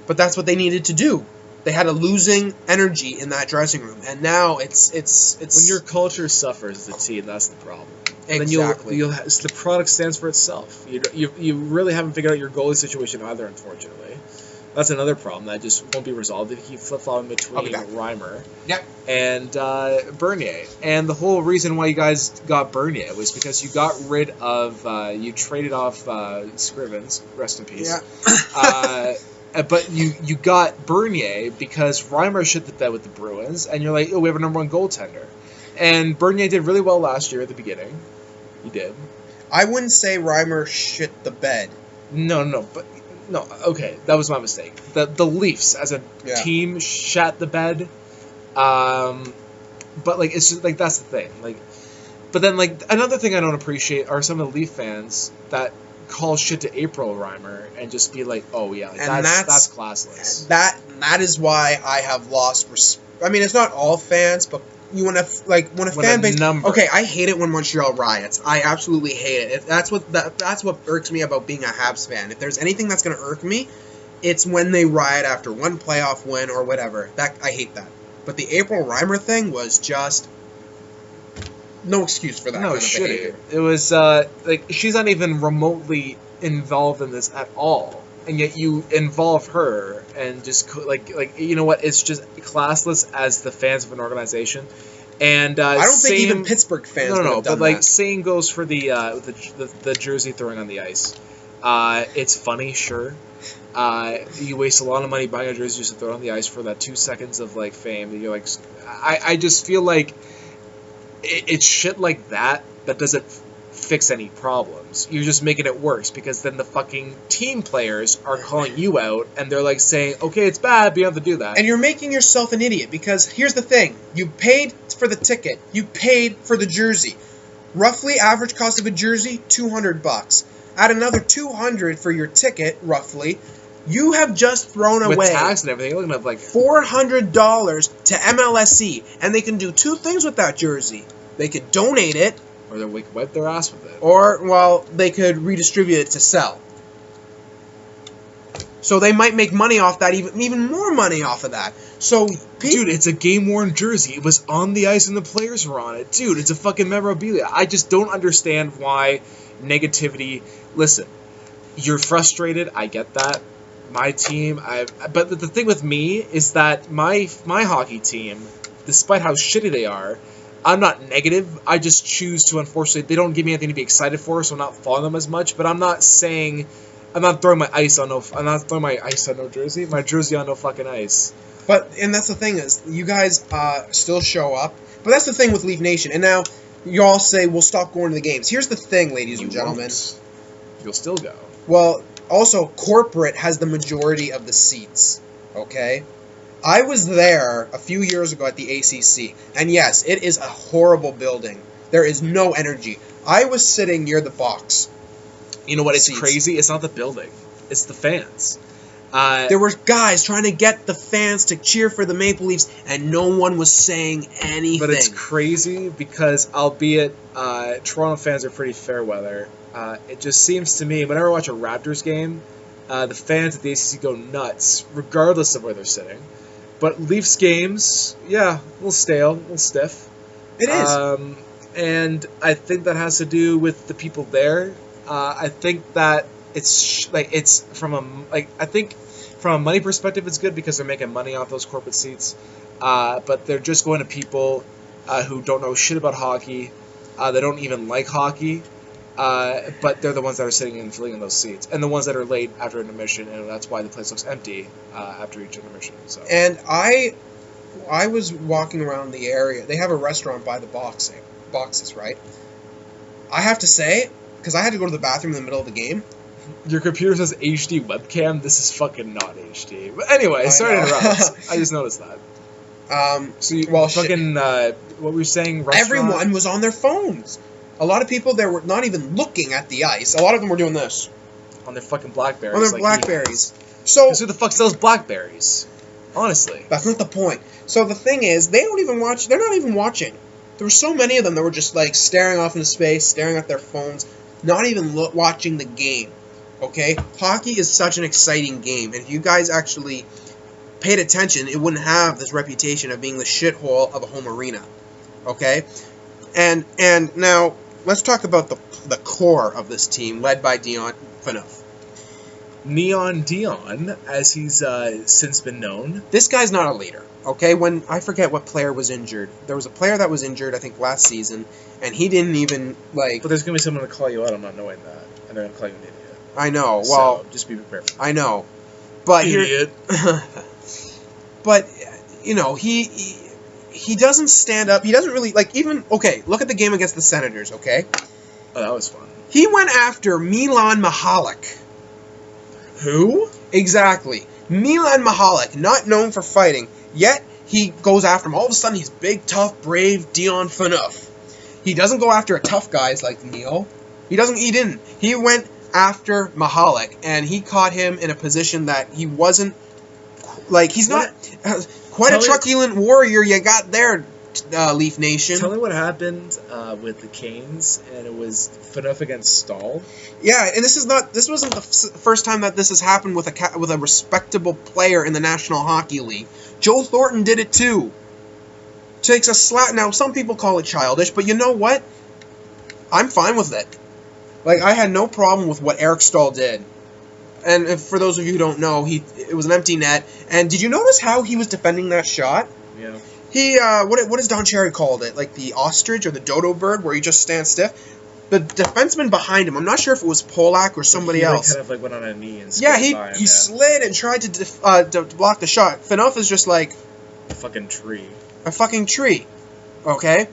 [SPEAKER 2] But that's what they needed to do. They had a losing energy in that dressing room, and now it's
[SPEAKER 1] when your culture suffers as a team, that's the problem.
[SPEAKER 2] Exactly.
[SPEAKER 1] Then the product stands for itself. You really haven't figured out your goalie situation either, unfortunately. That's another problem that just won't be resolved if you keep flip-flopping between Reimer and Bernier. And the whole reason why you guys got Bernier was because you got rid of you traded off Scrivens, rest in peace.
[SPEAKER 2] Yeah.
[SPEAKER 1] But you got Bernier because Reimer shit the bed with the Bruins, and you're like, oh, we have a number 1 goaltender. And Bernier did really well last year at the beginning. He did.
[SPEAKER 2] I wouldn't say Reimer shit the bed.
[SPEAKER 1] No, okay, that was my mistake. The Leafs as a team shat the bed. But like it's just like that's the thing. Like, but then like another thing I don't appreciate are some of the Leaf fans that call shit to April Reimer and just be like, oh yeah, like, that's classless.
[SPEAKER 2] That is why I have lost. I mean, it's not all fans, but when a fan base. Okay, I hate it when Montreal riots. I absolutely hate it. That's what irks me about being a Habs fan. If there's anything that's gonna irk me, it's when they riot after one playoff win or whatever. I hate that. But the April Reimer thing was just no excuse for that.
[SPEAKER 1] No,
[SPEAKER 2] kind of behavior.
[SPEAKER 1] It was like she's not even remotely involved in this at all, and yet you involve her and just like you know what? It's just classless as the fans of an organization. And I
[SPEAKER 2] don't think even Pittsburgh fans.
[SPEAKER 1] No, but like same goes for the jersey throwing on the ice. It's funny, sure. You waste a lot of money buying a jersey just to throw it on the ice for that 2 seconds of like fame. And you're like, I just feel like it's shit like that doesn't fix any problems. You're just making it worse because then the fucking team players are calling you out and they're like saying, okay, it's bad, but you have to do that.
[SPEAKER 2] And you're making yourself an idiot because here's the thing. You paid for the ticket. You paid for the jersey. Roughly average cost of a jersey, $200. Add another $200 for your ticket, roughly. You have just thrown away
[SPEAKER 1] with tax and everything, you're looking at like
[SPEAKER 2] $400 to MLSE, and they can do 2 things with that jersey. They could donate it,
[SPEAKER 1] or they could wipe their ass with it,
[SPEAKER 2] or well, they could redistribute it to sell. So they might make money off that, even more money off of that. So,
[SPEAKER 1] dude, it's a game-worn jersey. It was on the ice and the players were on it. Dude, it's a fucking memorabilia. I just don't understand why negativity. Listen, you're frustrated. I get that. My team, but the thing with me is that my hockey team, despite how shitty they are, I'm not negative. I just choose to, unfortunately, they don't give me anything to be excited for, so I'm not following them as much. But I'm not saying, I'm not throwing my ice on no jersey. My jersey on no fucking ice.
[SPEAKER 2] And that's the thing is, you guys still show up. But that's the thing with Leaf Nation. And now you all say, we'll stop going to the games. Here's the thing, ladies and gentlemen.
[SPEAKER 1] You'll still go.
[SPEAKER 2] Well, also, corporate has the majority of the seats, okay? I was there a few years ago at the ACC, and yes, it is a horrible building. There is no energy. I was sitting near the box.
[SPEAKER 1] You know what? It's crazy. It's not the building. It's the fans.
[SPEAKER 2] There were guys trying to get the fans to cheer for the Maple Leafs, and no one was saying anything.
[SPEAKER 1] But it's crazy because, albeit Toronto fans are pretty fair weather, it just seems to me, whenever I watch a Raptors game, the fans at the ACC go nuts, regardless of where they're sitting. But Leafs games, yeah, a little stale, a little stiff.
[SPEAKER 2] It is.
[SPEAKER 1] And I think that has to do with the people there. I think that it's from a money perspective, it's good because they're making money off those corporate seats. But they're just going to people who don't know shit about hockey. They don't even like hockey. But they're the ones that are sitting and filling in those seats, and the ones that are late after intermission, and that's why the place looks empty after each intermission. So.
[SPEAKER 2] And I was walking around the area. They have a restaurant by the boxes, right? I have to say, because I had to go to the bathroom in the middle of the game.
[SPEAKER 1] Your computer says HD webcam. This is fucking not HD. But anyway, sorry to interrupt. I just noticed that. What were you saying? Restaurant?
[SPEAKER 2] Everyone was on their phones. A lot of people there were not even looking at the ice. A lot of them were doing this.
[SPEAKER 1] On their fucking Blackberries.
[SPEAKER 2] On their Blackberries. So
[SPEAKER 1] who the fuck sells Blackberries? Honestly.
[SPEAKER 2] That's not the point. So the thing is, they don't even watch. They're not even watching. There were so many of them that were just like staring off into space, staring at their phones, not even watching the game. Okay? Hockey is such an exciting game, and if you guys actually paid attention, it wouldn't have this reputation of being the shithole of a home arena. Okay? And now let's talk about the core of this team, led by Dion Phaneuf.
[SPEAKER 1] Neon Dion, as he's since been known.
[SPEAKER 2] This guy's not a leader. Okay, when I forget what player was injured. There was a player that was injured, I think, last season, and he didn't even, like...
[SPEAKER 1] But there's going to be someone to call you out on not knowing that, and they're going to call you an idiot.
[SPEAKER 2] I know, well...
[SPEAKER 1] So, just be prepared.
[SPEAKER 2] I know. But
[SPEAKER 1] idiot.
[SPEAKER 2] But, you know, he doesn't stand up. He doesn't really, like, even... Okay, look at the game against the Senators, okay?
[SPEAKER 1] Oh, that was fun.
[SPEAKER 2] He went after Milan Mihalik.
[SPEAKER 1] Who?
[SPEAKER 2] Exactly. Milan Mihalik, not known for fighting, yet he goes after him. All of a sudden, he's big, tough, brave Dion Phaneuf. He doesn't go after tough guys like Neil. He didn't. He went after Mihalik, and he caught him in a position that he wasn't, like, he's not quite a truculent warrior you got there, Leaf Nation.
[SPEAKER 1] Tell me what happened with the Canes, and it was Phaneuf against Stahl.
[SPEAKER 2] Yeah, and this wasn't the first time that this has happened with a respectable player in the National Hockey League. Joe Thornton did it too. Takes a slap. Now, some people call it childish, but you know what? I'm fine with it. Like, I had no problem with what Eric Stahl did. And for those of you who don't know, it was an empty net. And did you notice how he was defending that shot?
[SPEAKER 1] Yeah.
[SPEAKER 2] He, what does Don Cherry called it? Like the ostrich or the dodo bird, where he just stands stiff? The defenseman behind him, I'm not sure if it was Polak or somebody else.
[SPEAKER 1] He kind of like went on a knee and
[SPEAKER 2] he slid and tried to block the shot. Phaneuf is just like...
[SPEAKER 1] A fucking tree.
[SPEAKER 2] A fucking tree. Okay?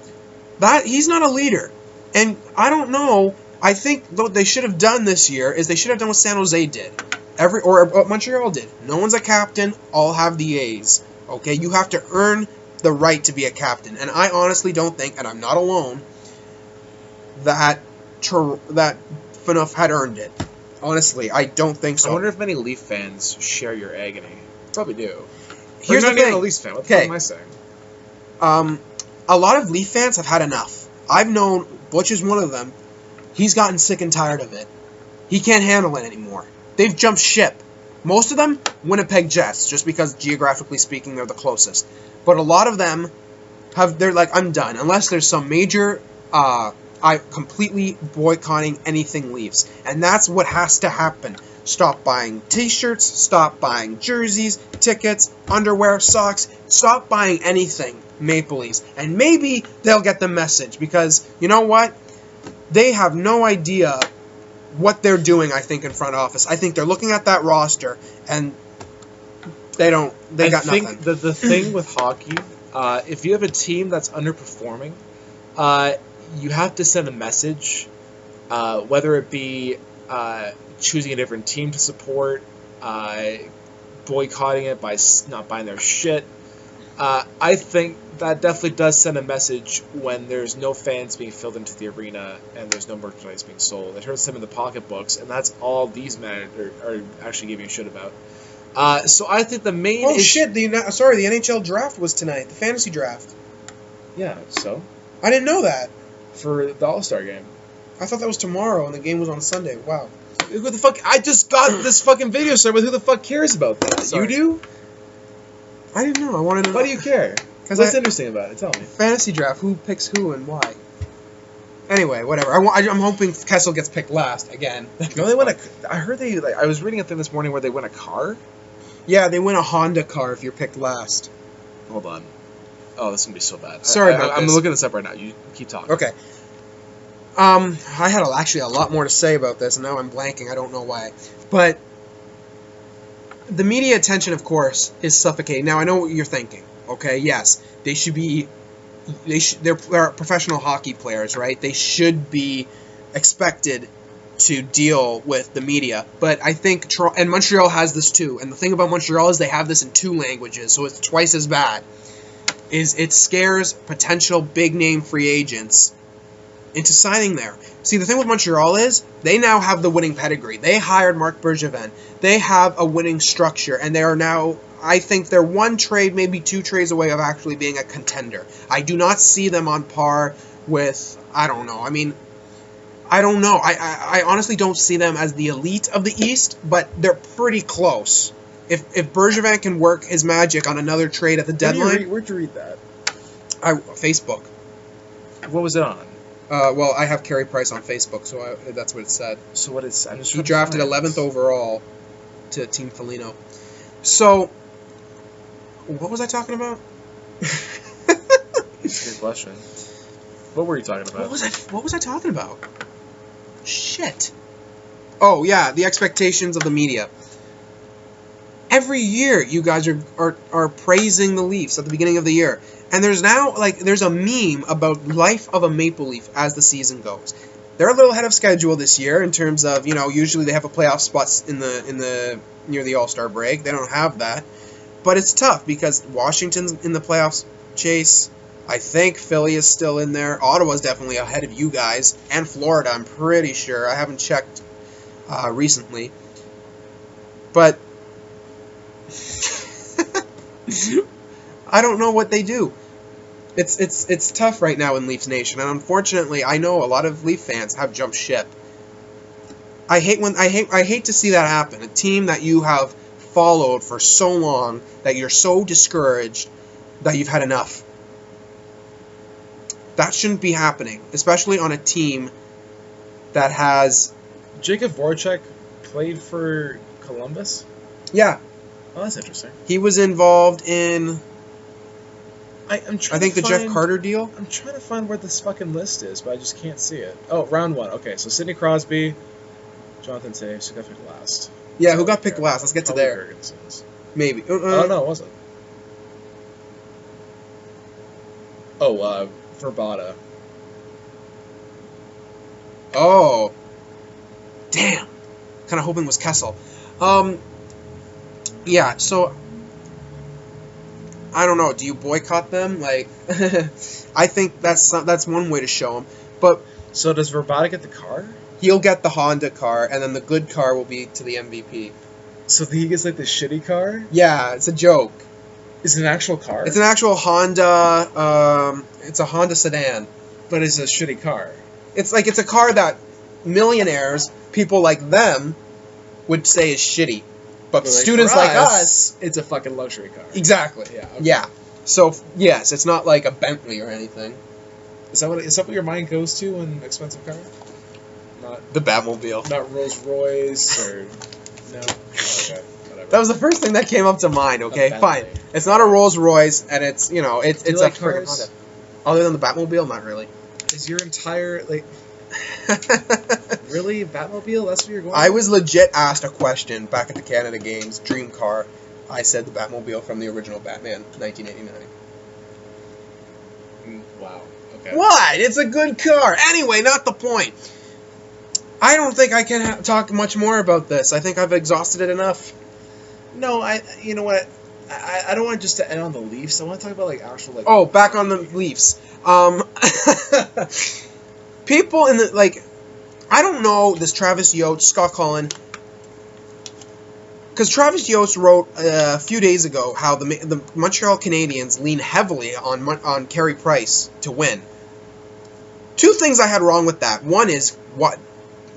[SPEAKER 2] He's not a leader. And I don't know, I think what they should have done this year is they should have done what San Jose did. Or what Montreal did. No one's a captain, all have the A's. Okay? You have to earn the right to be a captain. And I honestly don't think, and I'm not alone, that Phaneuf had earned it. Honestly, I don't think so.
[SPEAKER 1] I wonder if many Leaf fans share your agony. Probably do.
[SPEAKER 2] Here's the thing.
[SPEAKER 1] A Leafs fan. What the fuck am I saying?
[SPEAKER 2] A lot of Leaf fans have had enough. I've known Butch is one of them. He's gotten sick and tired of it. He can't handle it anymore. They've jumped ship. Most of them, Winnipeg Jets, just because geographically speaking they're the closest. But a lot of them they're like, I'm done. Unless there's some major completely boycotting anything Leafs. And that's what has to happen. Stop buying t-shirts, stop buying jerseys, tickets, underwear, socks. Stop buying anything Maple Leafs. And maybe they'll get the message. Because, you know what? They have no idea what they're doing, I think, in front office. I think they're looking at that roster, and they got nothing.
[SPEAKER 1] I think the thing with hockey, if you have a team that's underperforming, you have to send a message, whether it be choosing a different team to support, boycotting it by not buying their shit. I think that definitely does send a message when there's no fans being filled into the arena and there's no merchandise being sold. It hurts them in the pocketbooks, and that's all these men are actually giving a shit about. So I think the main.
[SPEAKER 2] Oh shit! The NHL draft was tonight. The fantasy draft.
[SPEAKER 1] Yeah. So.
[SPEAKER 2] I didn't know that.
[SPEAKER 1] For the All-Star game.
[SPEAKER 2] I thought that was tomorrow and the game was on Sunday. Wow.
[SPEAKER 1] Who the fuck? I just got this fucking video started with who the fuck cares about that?
[SPEAKER 2] Sorry.
[SPEAKER 1] You do?
[SPEAKER 2] I didn't know. I wanted to know.
[SPEAKER 1] Why do you care? What's interesting about it? Tell me.
[SPEAKER 2] Fantasy draft. Who picks who and why? Anyway, whatever. I'm hoping Kessel gets picked last again.
[SPEAKER 1] No, they win a. I heard they. Like, I was reading a thing this morning where they win a car.
[SPEAKER 2] Yeah, they win a Honda car if you're picked last.
[SPEAKER 1] Hold on. Oh, this is gonna be so bad.
[SPEAKER 2] Sorry about
[SPEAKER 1] I'm
[SPEAKER 2] this.
[SPEAKER 1] looking this up right now. You keep talking.
[SPEAKER 2] Okay. I had actually a lot more to say about this, and now I'm blanking. I don't know why. But the media attention, of course, is suffocating. Now, I know what you're thinking. Okay, yes, they should be. They're professional hockey players, right? They should be expected to deal with the media. But I think and Montreal has this too. And the thing about Montreal is they have this in 2 languages, so it's twice as bad. It scares potential big name free agents into signing there. See, the thing with Montreal is they now have the winning pedigree. They hired Marc Bergevin. They have a winning structure, and they are now, I think they're 1 trade, maybe 2 trades away of actually being a contender. I do not see them on par with, I don't know. I mean, I don't know. I honestly don't see them as the elite of the East, but they're pretty close. If Bergevin can work his magic on another trade at the deadline...
[SPEAKER 1] Where'd you read that?
[SPEAKER 2] Facebook.
[SPEAKER 1] What was it on?
[SPEAKER 2] Well, I have Carey Price on Facebook, so that's what it said.
[SPEAKER 1] So what it's... I'm just
[SPEAKER 2] he drafted 11th overall to Team Foligno. So, what was I talking about?
[SPEAKER 1] That's a good question. What were you talking about?
[SPEAKER 2] What was I talking about? Shit. Oh, yeah, the expectations of the media. Every year, you guys are praising the Leafs at the beginning of the year. And there's now, there's a meme about life of a Maple Leaf as the season goes. They're a little ahead of schedule this year in terms of, usually they have a playoff spot near the All-Star break. They don't have that. But it's tough because Washington's in the playoffs chase. I think Philly is still in there. Ottawa's definitely ahead of you guys. And Florida, I'm pretty sure. I haven't checked recently. But I don't know what they do. It's tough right now in Leafs Nation, and unfortunately, I know a lot of Leaf fans have jumped ship. I hate to see that happen. A team that you have followed for so long that you're so discouraged that you've had enough. That shouldn't be happening, especially on a team that has...
[SPEAKER 1] Jacob Voracek played for Columbus?
[SPEAKER 2] Yeah.
[SPEAKER 1] Oh, that's interesting.
[SPEAKER 2] He was involved in...
[SPEAKER 1] I
[SPEAKER 2] think the Jeff Carter deal.
[SPEAKER 1] I'm trying to find where this fucking list is, but I just can't see it. Oh, round 1. Okay, so Sidney Crosby, Jonathan Toews, who got picked last?
[SPEAKER 2] Yeah, who got picked last? Let's get to there.
[SPEAKER 1] Ferguson's.
[SPEAKER 2] Maybe.
[SPEAKER 1] Oh, no, it wasn't. Oh, Verbata.
[SPEAKER 2] Oh. Damn. Kind of hoping it was Kessel. Yeah, so... I don't know. Do you boycott them? I think that's one way to show them. But
[SPEAKER 1] so does Verbata get the car?
[SPEAKER 2] He'll get the Honda car, and then the good car will be to the MVP.
[SPEAKER 1] So he gets the shitty car?
[SPEAKER 2] Yeah, it's a joke.
[SPEAKER 1] Is it an actual car?
[SPEAKER 2] It's an actual Honda. It's a Honda sedan,
[SPEAKER 1] but it's a shitty car.
[SPEAKER 2] It's a car that millionaires, people like them, would say is shitty. But students like us,
[SPEAKER 1] it's a fucking luxury car.
[SPEAKER 2] Exactly.
[SPEAKER 1] Yeah. Okay.
[SPEAKER 2] Yeah. So yes, it's not like a Bentley or anything.
[SPEAKER 1] Is that what your mind goes to in expensive car? Not
[SPEAKER 2] the Batmobile.
[SPEAKER 1] Not Rolls Royce or no. Okay. Whatever.
[SPEAKER 2] That was the first thing that came up to mind. Okay, fine. It's not a Rolls Royce, and it's it's a freaking Honda. Other than the Batmobile, not really.
[SPEAKER 1] Is your entire really Batmobile? That's what you're going.
[SPEAKER 2] I was legit asked a question back at the Canada Games. Dream car. I said the Batmobile from the original Batman, 1989.
[SPEAKER 1] Wow. Okay.
[SPEAKER 2] What? It's a good car. Anyway, not the point. I don't think I can talk much more about this. I think I've exhausted it enough.
[SPEAKER 1] No, you know what? I don't want just to end on the Leafs. I want to talk about actual
[SPEAKER 2] Oh, back on the Leafs. People in the I don't know this Travis Yost, Scott Cullen. Because Travis Yost wrote a few days ago how the Montreal Canadiens lean heavily on Carey Price to win. Two things I had wrong with that. One is what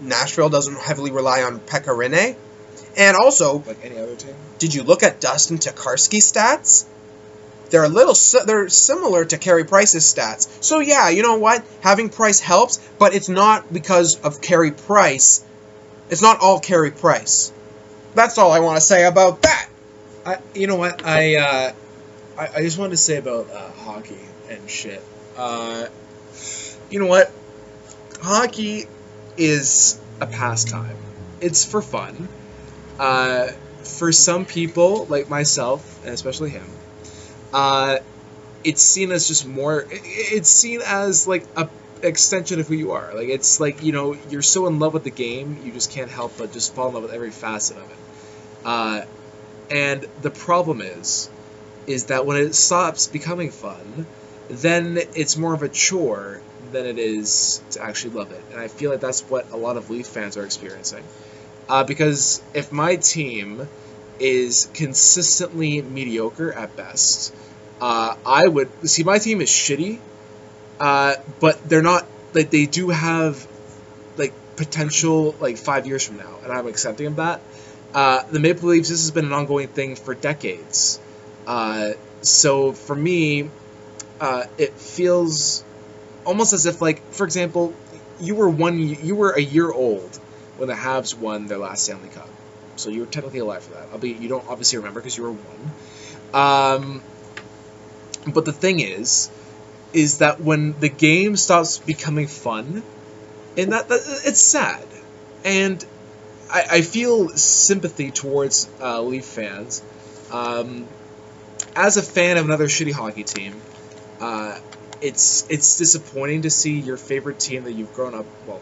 [SPEAKER 2] Nashville doesn't heavily rely on Pekka Rinne, and also,
[SPEAKER 1] like any other team.
[SPEAKER 2] Did you look at Dustin Tokarski's stats? They're they're similar to Carey Price's stats. So yeah, you know what? Having Price helps, but it's not because of Carey Price. It's not all Carey Price. That's all I want to say about that.
[SPEAKER 1] You know what? I just wanted to say about hockey and shit. You know what? Hockey is a pastime. It's for fun. For some people, like myself, and especially him, it's seen as just more. It's seen as like a extension of who you are. Like it's like, you know, you're so in love with the game, you just can't help but just fall in love with every facet of it. And the problem is that when it stops becoming fun, then it's more of a chore than it is to actually love it. And I feel like that's what a lot of Leaf fans are experiencing. Because if my team is consistently mediocre at best, I would see my team is shitty, but they're not, like, they do have like potential like 5 years from now, and I'm accepting of that. The Maple Leafs, this has been an ongoing thing for decades. So for me, it feels almost as if, like, for example, you were a year old when the Habs won their last Stanley Cup. So you were technically alive for that. Albeit you don't obviously remember because you were one. But the thing is that when the game stops becoming fun, and that it's sad. And I feel sympathy towards Leaf fans. As a fan of another shitty hockey team, it's disappointing to see your favorite team that you've grown up. Well,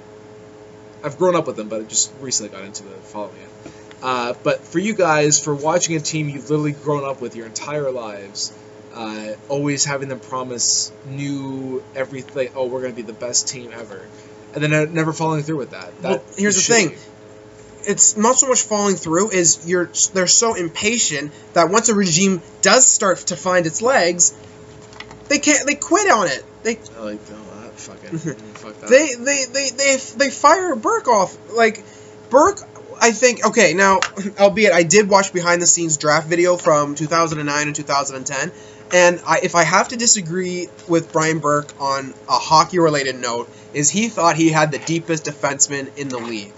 [SPEAKER 1] I've grown up with them, but I just recently got into following it. But for you guys, for watching a team you've literally grown up with your entire lives, always having them promise new everything. Oh, we're going to be the best team ever, and then never following through with that.
[SPEAKER 2] Well, here's the thing. It's not so much falling through, is they're so impatient that once a regime does start to find its legs, they quit on it.
[SPEAKER 1] Fuck that.
[SPEAKER 2] They fire Burke off. Like, Burke, I think, okay, now, albeit I did watch behind the scenes draft video from 2009 and 2010, and if I have to disagree with Brian Burke on a hockey related note, is he thought he had the deepest defenseman in the league.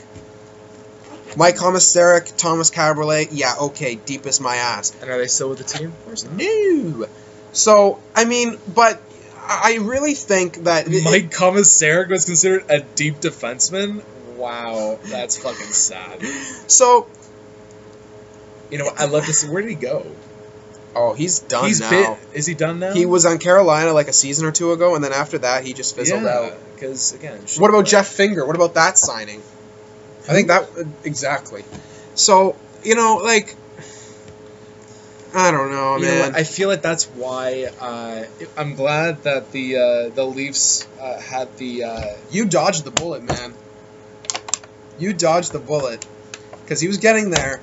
[SPEAKER 2] Mike Komisarek, Thomas Cabriolet, yeah, okay, deepest my ass.
[SPEAKER 1] And are they still with the team? Of course not.
[SPEAKER 2] No. So, I mean, but I really think that
[SPEAKER 1] Mike Komisarek was considered a deep defenseman? Wow, that's fucking sad.
[SPEAKER 2] So,
[SPEAKER 1] you know, I'd love to see, where did he go?
[SPEAKER 2] Oh, he's done now.
[SPEAKER 1] Is he done now?
[SPEAKER 2] He was on Carolina like a season or two ago, and then after that, he just fizzled out.
[SPEAKER 1] Because, again...
[SPEAKER 2] What about Jeff Finger? What about that signing? I think that... Exactly. So, you know, like... I don't know, man.
[SPEAKER 1] You know what? I feel like that's why I'm glad that the Leafs had the...
[SPEAKER 2] You dodged the bullet, man. You dodged the bullet. Because he was getting there.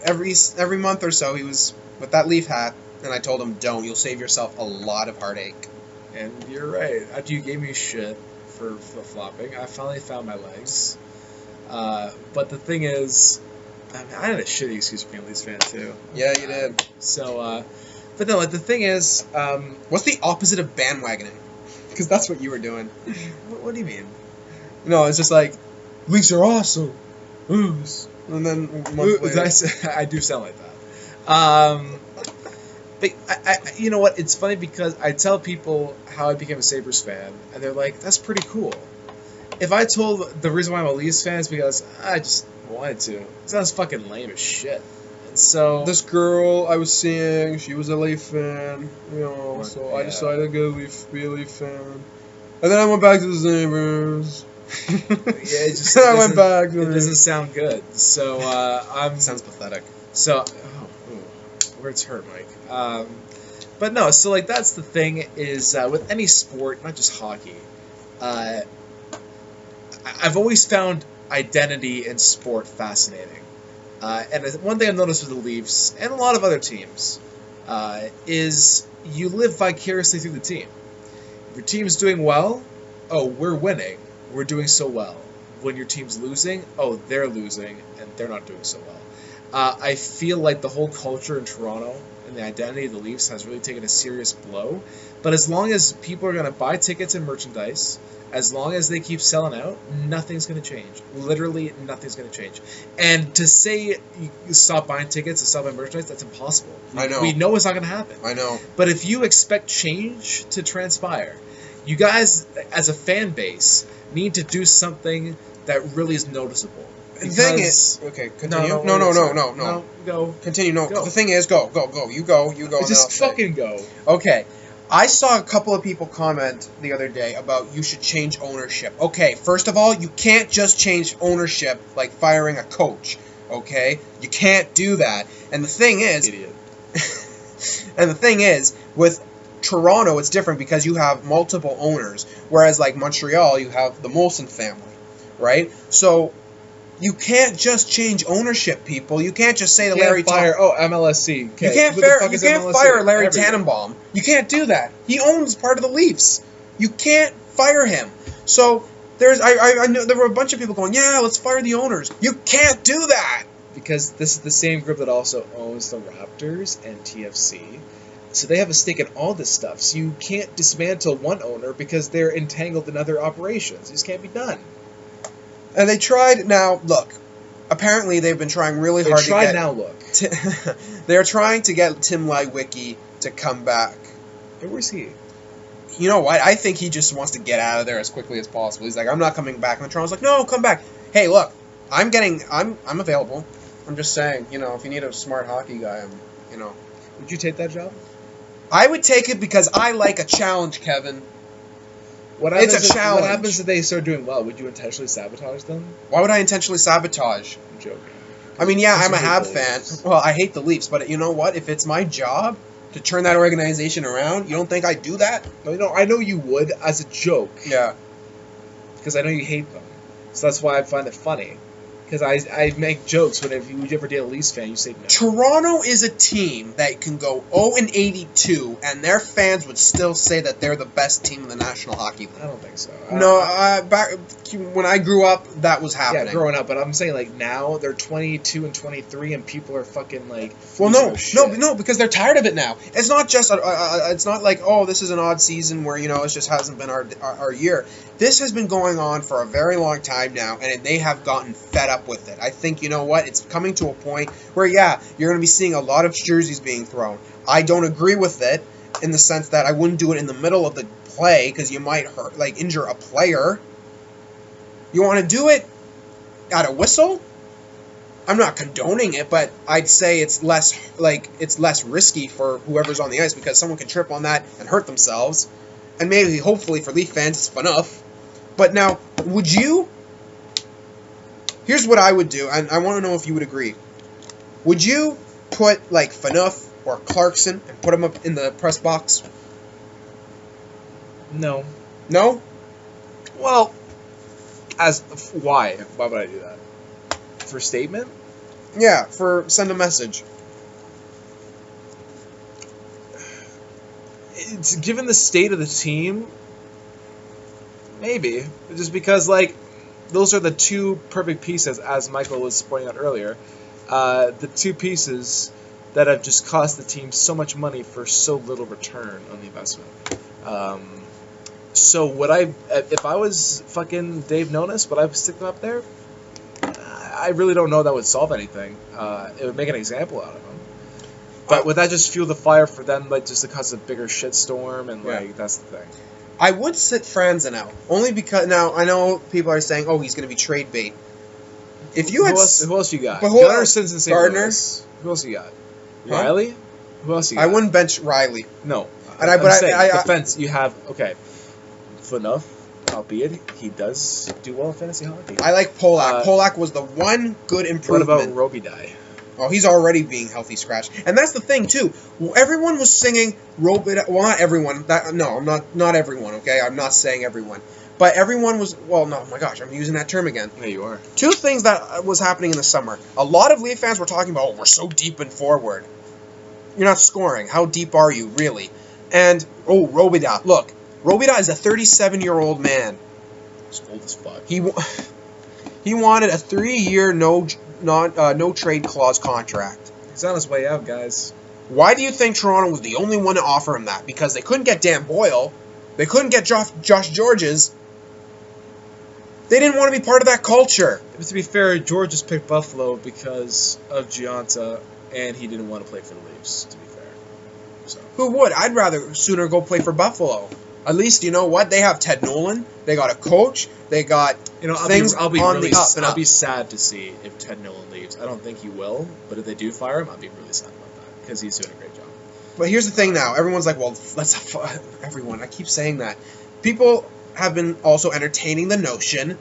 [SPEAKER 2] Every month or so, he was with that Leaf hat. And I told him, don't. You'll save yourself a lot of heartache.
[SPEAKER 1] And you're right. After you gave me shit for flip-flopping, I finally found my legs. But the thing is... I mean, I had a shitty excuse for being a Leafs fan, too.
[SPEAKER 2] Yeah, you did.
[SPEAKER 1] So, but no, like, the thing is...
[SPEAKER 2] what's the opposite of bandwagoning? Because that's what you were doing.
[SPEAKER 1] What do you mean?
[SPEAKER 2] No, it's just like, Leafs are awesome. Ooze. And then a month later...
[SPEAKER 1] I do sound like that. But, you know what? It's funny because I tell people how I became a Sabres fan, and they're like, that's pretty cool. If I told the reason why I'm a Leafs fan is because I just... wanted to. It sounds fucking lame as shit. And so
[SPEAKER 2] this girl I was seeing, she was a Leaf fan, you know, so
[SPEAKER 1] yeah.
[SPEAKER 2] I decided to be a Leaf fan. And then I went back to the Sabres.
[SPEAKER 1] Yeah, it just
[SPEAKER 2] I went back.
[SPEAKER 1] It doesn't sound good. So
[SPEAKER 2] sounds pathetic.
[SPEAKER 1] So words hurt, Mike. But no, so like that's the thing is with any sport, not just hockey. I've always found identity in sport fascinating. And one thing I've noticed with the Leafs and a lot of other teams is you live vicariously through the team. If your team's doing well, oh, we're winning. We're doing so well. When your team's losing, oh, they're losing, and they're not doing so well. I feel like the whole culture in Toronto and the identity of the Leafs has really taken a serious blow. But as long as people are going to buy tickets and merchandise, as long as they keep selling out, nothing's going to change. Literally, nothing's going to change. And to say you stop buying tickets and stop buying merchandise, that's impossible.
[SPEAKER 2] I know.
[SPEAKER 1] We know it's not going to happen.
[SPEAKER 2] I know.
[SPEAKER 1] But if you expect change to transpire, you guys, as a fan base, need to do something that really is noticeable.
[SPEAKER 2] The thing is, okay, continue. No.
[SPEAKER 1] Go.
[SPEAKER 2] Continue. No.
[SPEAKER 1] Go.
[SPEAKER 2] The thing is, go. You go.
[SPEAKER 1] Just fucking go.
[SPEAKER 2] Okay. I saw a couple of people comment the other day about you should change ownership. Okay, first of all, you can't just change ownership like firing a coach. Okay, you can't do that. And the thing is,
[SPEAKER 1] Idiot.
[SPEAKER 2] and the thing is, with Toronto, it's different because you have multiple owners, whereas like Montreal, you have the Molson family, right? So you can't just change ownership, people. You can't just say to Larry
[SPEAKER 1] MLSC. Okay.
[SPEAKER 2] You can't fire Larry Tannenbaum. You can't do that. He owns part of the Leafs. You can't fire him. So I know there were a bunch of people going, yeah, let's fire the owners. You can't do that.
[SPEAKER 1] Because this is the same group that also owns the Raptors and TFC. So they have a stake in all this stuff. So you can't dismantle one owner because they're entangled in other operations. It just can't be done.
[SPEAKER 2] And they tried. Now, look. Apparently, they've been trying really hard to get...
[SPEAKER 1] Now, look.
[SPEAKER 2] They're trying to get Tim Leiweke to come back.
[SPEAKER 1] And where's he?
[SPEAKER 2] You know what? I think he just wants to get out of there as quickly as possible. He's like, I'm not coming back. And Toronto's like, no, come back. Hey, look. I'm available. I'm just saying, if you need a smart hockey guy,
[SPEAKER 1] Would you take that job?
[SPEAKER 2] I would take it because I like a challenge, Kevin. It's a challenge.
[SPEAKER 1] What happens if they start doing well? Would you intentionally sabotage them?
[SPEAKER 2] Why would I intentionally sabotage?
[SPEAKER 1] I'm joking.
[SPEAKER 2] I mean, yeah, I'm a Habs fan. Well, I hate the Leafs, but you know what? If it's my job to turn that organization around, you don't think I'd do that?
[SPEAKER 1] No, I know you would as a joke.
[SPEAKER 2] Yeah.
[SPEAKER 1] Because I know you hate them. So that's why I find it funny. Because I make jokes when if you ever date a Leafs fan, you say no.
[SPEAKER 2] Toronto is a team that can go 0-82, and their fans would still say that they're the best team in the National Hockey League.
[SPEAKER 1] I don't think so.
[SPEAKER 2] Back when I grew up, that was happening.
[SPEAKER 1] Yeah, growing up, but I'm saying like now they're 22 and 23, and people are fucking like.
[SPEAKER 2] Well, no, because they're tired of it now. It's not just it's not like this is an odd season where it just hasn't been our year. This has been going on for a very long time now, and they have gotten fed up with it. I think, it's coming to a point where, yeah, you're going to be seeing a lot of jerseys being thrown. I don't agree with it in the sense that I wouldn't do it in the middle of the play because you might injure a player. You want to do it at a whistle? I'm not condoning it, but I'd say it's less risky for whoever's on the ice because someone can trip on that and hurt themselves. And maybe, hopefully, for Leaf fans, it's enough. But now, would you... Here's what I would do, and I want to know if you would agree. Would you put, Phaneuf or Clarkson and put them up in the press box?
[SPEAKER 1] No.
[SPEAKER 2] No?
[SPEAKER 1] Well, why? Why would I do that? For statement?
[SPEAKER 2] Yeah, send a message.
[SPEAKER 1] It's given the state of the team, maybe. Just because, those are the two perfect pieces, as Michael was pointing out earlier. The two pieces that have just cost the team so much money for so little return on the investment. So would if I was fucking Dave Nonis, would I stick them up there? I really don't know that would solve anything. It would make an example out of them. But would that just fuel the fire for them, just to cause a bigger shitstorm, and that's the thing.
[SPEAKER 2] I would sit Franzen out, only because now I know people are saying, "Oh, he's going to be trade bait." If you
[SPEAKER 1] who else you got?
[SPEAKER 2] Gunnarson's
[SPEAKER 1] in St. Louis. Who else you got?
[SPEAKER 2] Huh?
[SPEAKER 1] Riley? Who else you got?
[SPEAKER 2] I wouldn't bench Riley.
[SPEAKER 1] No.
[SPEAKER 2] And I
[SPEAKER 1] defense. You have Phaneuf, albeit he does do well in fantasy hockey.
[SPEAKER 2] I like Polak. Polak was the one good improvement.
[SPEAKER 1] What about Robitaille?
[SPEAKER 2] Oh, he's already being healthy scratched. And that's the thing, too. Everyone was singing Robitaille. Well, not everyone. Not everyone, okay? I'm not saying everyone. But everyone was, well, no, oh my gosh, I'm using that term again.
[SPEAKER 1] Yeah, you are.
[SPEAKER 2] Two things that was happening in the summer. A lot of Leaf fans were talking about, oh, we're so deep in forward. You're not scoring. How deep are you, really? And, oh, Robida. Look, Robida is a 37-year-old man.
[SPEAKER 1] He's old as fuck.
[SPEAKER 2] He wanted a 3-year no trade clause contract.
[SPEAKER 1] He's on his way out, guys.
[SPEAKER 2] Why do you think Toronto was the only one to offer him that? Because they couldn't get Dan Boyle. They couldn't get Josh Georges. They didn't want to be part of that culture.
[SPEAKER 1] But to be fair, George just picked Buffalo because of Gianta, and he didn't want to play for the Leafs, to be fair. So.
[SPEAKER 2] Who would? I'd rather sooner go play for Buffalo. At least, you know what? They have Ted Nolan. They got a coach. They got things on the up and up.
[SPEAKER 1] I'll be sad to see if Ted Nolan leaves. I don't think he will, but if they do fire him, I'll be really sad about that because he's doing a great job.
[SPEAKER 2] But here's the thing now. Everyone's like, well, everyone. I keep saying that. People have been also entertaining the notion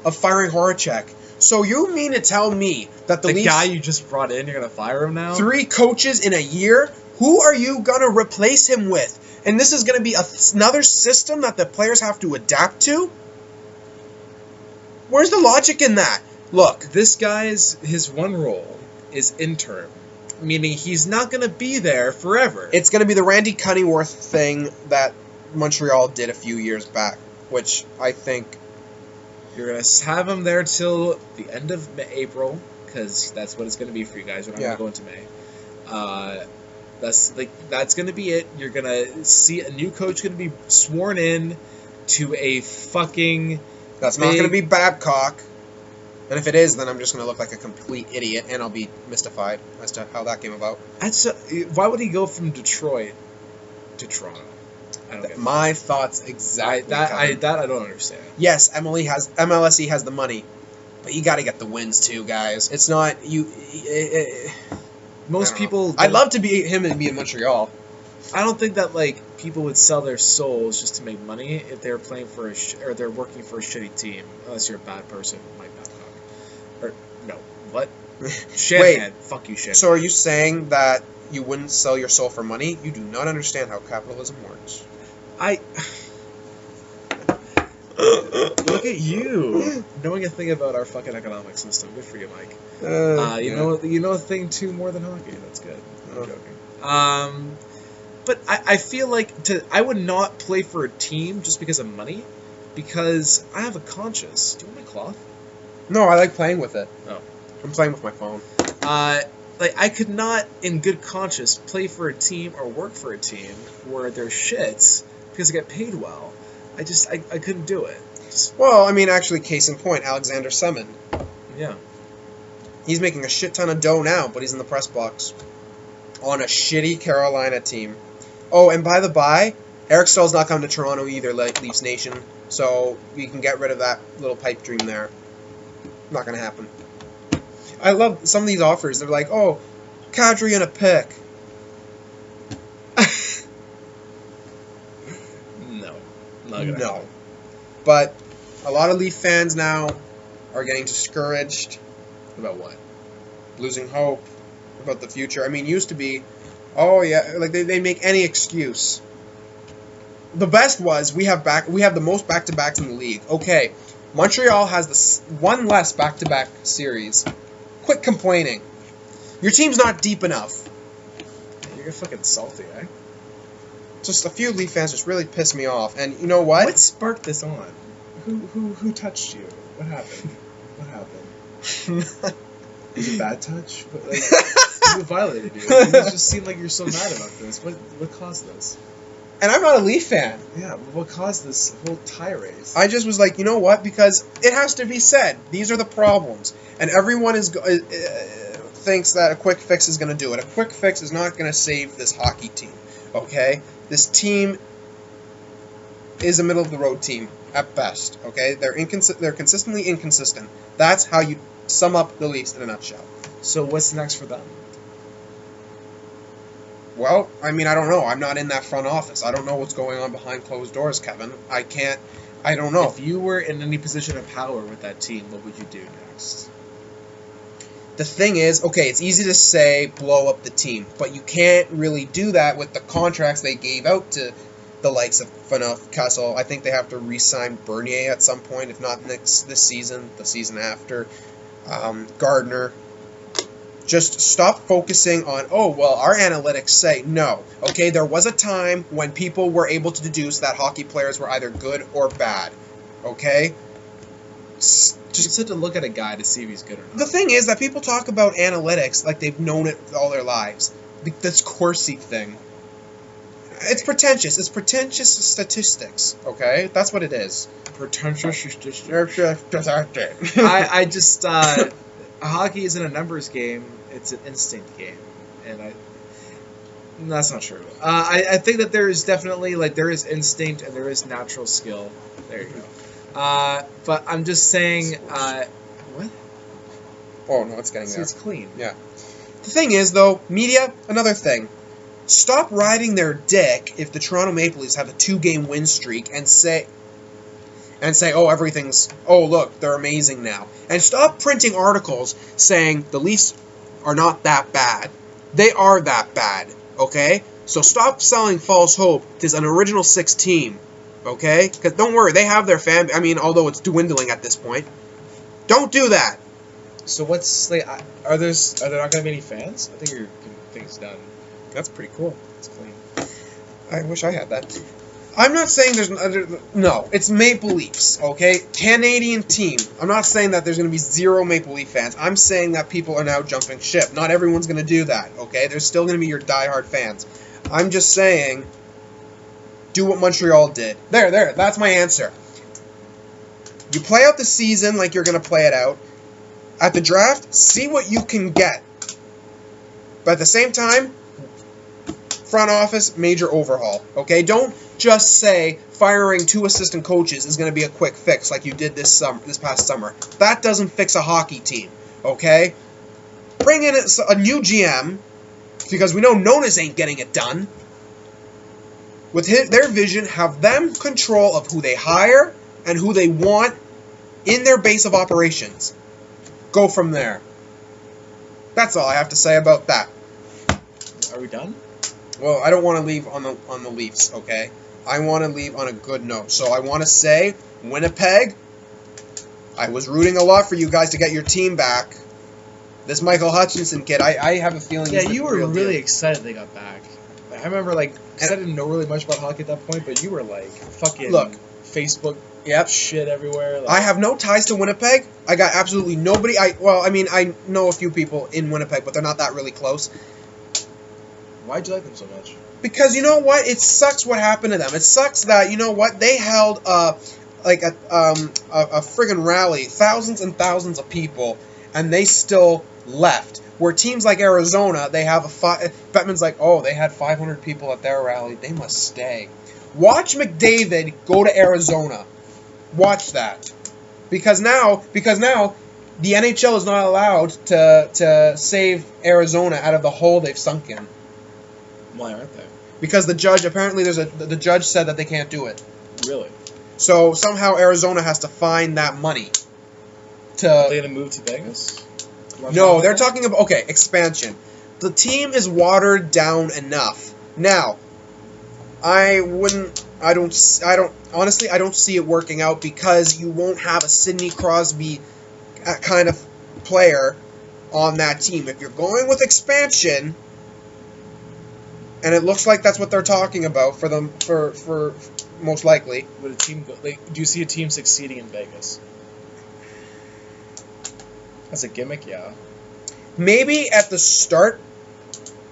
[SPEAKER 2] of firing Horacek. So you mean to tell me that the Leafs,
[SPEAKER 1] guy you just brought in, you're going to fire him now?
[SPEAKER 2] 3 coaches in a year? Who are you going to replace him with? And this is going to be another system that the players have to adapt to? Where's the logic in that? Look,
[SPEAKER 1] this guy's, his one role is interim, meaning he's not going to be there forever.
[SPEAKER 2] It's going to be the Randy Cunningworth thing that Montreal did a few years back, which I think...
[SPEAKER 1] You're going to have him there till the end of April, because that's what it's going to be for you guys. We're not going to go into May. That's going to be it. You're going to see a new coach going to be sworn in to a fucking...
[SPEAKER 2] That's not going to be Babcock. And if it is, then I'm just going to look like a complete idiot, and I'll be mystified as to how that came about.
[SPEAKER 1] Why would he go from Detroit to Toronto? I don't get
[SPEAKER 2] my thoughts exactly.
[SPEAKER 1] I don't understand.
[SPEAKER 2] Yes, MLSE has the money, but you got to get the wins too, guys. It's not you.
[SPEAKER 1] Most people.
[SPEAKER 2] I'd love to be him and be in Montreal.
[SPEAKER 1] I don't think that people would sell their souls just to make money if they're playing for or they're working for a shitty team. Unless you're a bad person, Mike Babcock. Or no, what? Shanahan. Fuck you, Shanahan.
[SPEAKER 2] So are you saying that you wouldn't sell your soul for money? You do not understand how capitalism works.
[SPEAKER 1] Look at you knowing a thing about our fucking economic system. Good for you, Mike. You know a thing too more than hockey. That's good. I'm joking. But I feel like I would not play for a team just because of money, because I have a conscience. Do you want my cloth?
[SPEAKER 2] No, I like playing with it.
[SPEAKER 1] Oh,
[SPEAKER 2] I'm playing with my phone.
[SPEAKER 1] I could not, in good conscience, play for a team or work for a team where they're shits because I get paid well. I couldn't do it.
[SPEAKER 2] Well, I mean, actually, case in point, Alexander Semin.
[SPEAKER 1] Yeah.
[SPEAKER 2] He's making a shit ton of dough now, but he's in the press box on a shitty Carolina team. Oh, and by the by, Eric Stahl's not coming to Toronto either, like Leafs Nation, so you can get rid of that little pipe dream there. Not going to happen. I love some of these offers. They're like, oh, Kadri and a pick.
[SPEAKER 1] No. Not gonna happen.
[SPEAKER 2] But a lot of Leaf fans now are getting discouraged.
[SPEAKER 1] About what?
[SPEAKER 2] Losing hope about the future. I mean, used to be, oh yeah, like they make any excuse. The best was we have the most back-to-backs in the league. Okay, Montreal has one less back-to-back series. Quit complaining. Your team's not deep enough.
[SPEAKER 1] You're fucking salty, eh?
[SPEAKER 2] Just a few Leaf fans just really piss me off. And you know what?
[SPEAKER 1] What sparked this on? Who touched you? What happened? What happened? Was it a bad touch? Who violated you? It just seemed like you're so mad about this. What caused this?
[SPEAKER 2] And I'm not a Leaf fan.
[SPEAKER 1] Yeah, what caused this whole tirade?
[SPEAKER 2] I just was like, you know what? Because it has to be said. These are the problems. And everyone thinks that a quick fix is going to do it. A quick fix is not going to save this hockey team. Okay? This team is a middle-of-the-road team, at best. Okay? They're consistently inconsistent. That's how you sum up the Leafs in a nutshell.
[SPEAKER 1] So what's next for them?
[SPEAKER 2] Well, I mean, I don't know. I'm not in that front office. I don't know what's going on behind closed doors, Kevin. I don't know.
[SPEAKER 1] If you were in any position of power with that team, what would you do next?
[SPEAKER 2] The thing is, okay, it's easy to say blow up the team, but you can't really do that with the contracts they gave out to the likes of Phaneuf, Kessel. I think they have to re-sign Bernier at some point, if not this season, the season after. Gardner. Just stop focusing on, oh, well, our analytics say no. Okay, there was a time when people were able to deduce that hockey players were either good or bad. Okay?
[SPEAKER 1] Just have to look at a guy to see if he's good or not.
[SPEAKER 2] The thing is that people talk about analytics like they've known it all their lives. This Corsi thing. It's pretentious. It's pretentious statistics. Okay? That's what it is.
[SPEAKER 1] Pretentious statistics.
[SPEAKER 2] I
[SPEAKER 1] I just, hockey isn't a numbers game, it's an instinct game. And that's not true. I think that there is definitely, like, there is instinct and there is natural skill. There you go. But I'm just saying, what?
[SPEAKER 2] Oh, no, it's getting
[SPEAKER 1] See,
[SPEAKER 2] there.
[SPEAKER 1] it's clean.
[SPEAKER 2] Yeah. The thing is, though, media, another thing. Stop riding their dick if the Toronto Maple Leafs have a 2-game win streak and say, oh, look, they're amazing now. And stop printing articles saying the Leafs are not that bad. They are that bad, okay? So stop selling false hope to an original 6 team, okay? Because don't worry, they have their fan. I mean, although it's dwindling at this point. Don't do that.
[SPEAKER 1] So what's, like, are there not going to be any fans? I think your thing's done.
[SPEAKER 2] That's pretty cool.
[SPEAKER 1] It's clean.
[SPEAKER 2] I wish I had that. I'm not saying there's no. It's Maple Leafs, okay? Canadian team. I'm not saying that there's going to be 0 Maple Leaf fans. I'm saying that people are now jumping ship. Not everyone's going to do that, okay? There's still going to be your diehard fans. I'm just saying, do what Montreal did. There. That's my answer. You play out the season like you're going to play it out. At the draft, see what you can get. But at the same time, front office, major overhaul, okay? Don't just say firing 2 assistant coaches is going to be a quick fix like you did this past summer. That doesn't fix a hockey team, okay? Bring in a new GM, because we know Nonas ain't getting it done. With their vision, have them control of who they hire and who they want in their base of operations. Go from there. That's all I have to say about that.
[SPEAKER 1] Are we done?
[SPEAKER 2] Well, I don't want to leave on the Leafs, okay? I want to leave on a good note. So I want to say, Winnipeg, I was rooting a lot for you guys to get your team back. This Michael Hutchinson kid, I have a feeling.
[SPEAKER 1] Yeah, you were really excited they got back. I remember, like, because I didn't know really much about hockey at that point, but you were like, fucking
[SPEAKER 2] look,
[SPEAKER 1] Facebook
[SPEAKER 2] yep,
[SPEAKER 1] shit everywhere. Like,
[SPEAKER 2] I have no ties to Winnipeg. I got absolutely nobody. I know a few people in Winnipeg, but they're not that really close.
[SPEAKER 1] Why'd you like them so much?
[SPEAKER 2] Because you know what? It sucks what happened to them. It sucks that, you know what? They held a friggin' rally, thousands and thousands of people, and they still left. Where teams like Arizona, they have Bettman's like, oh, they had 500 people at their rally. They must stay. Watch McDavid go to Arizona. Watch that. Because now the NHL is not allowed to save Arizona out of the hole they've sunk in.
[SPEAKER 1] Why aren't they?
[SPEAKER 2] Because the judge, apparently the judge said that they can't do it.
[SPEAKER 1] Really?
[SPEAKER 2] So somehow Arizona has to find that money.
[SPEAKER 1] Are they going to move to Vegas?
[SPEAKER 2] No, they're talking about, okay, expansion. The team is watered down enough. Now, I don't see it working out because you won't have a Sidney Crosby kind of player on that team. If you're going with expansion, and it looks like that's what they're talking about for them, for most likely.
[SPEAKER 1] Would a team go, like, do you see a team succeeding in Vegas? As a gimmick, yeah.
[SPEAKER 2] Maybe at the start,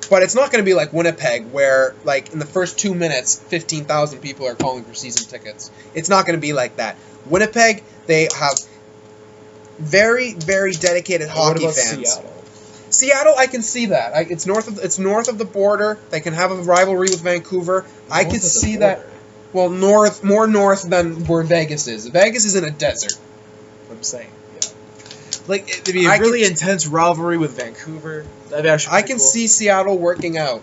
[SPEAKER 2] but it's not going to be like Winnipeg, where, like, in the first 2 minutes, 15,000 people are calling for season tickets. It's not going to be like that. Winnipeg, they have very, very dedicated hockey
[SPEAKER 1] what about
[SPEAKER 2] fans.
[SPEAKER 1] Seattle?
[SPEAKER 2] Seattle, I can see that. It's north of the border. They can have a rivalry with Vancouver. I could see that. Well, more north than where Vegas is. Vegas is in a desert.
[SPEAKER 1] I'm saying. Like, it'd be a really intense rivalry with Vancouver. That'd be actually
[SPEAKER 2] I can see Seattle working out.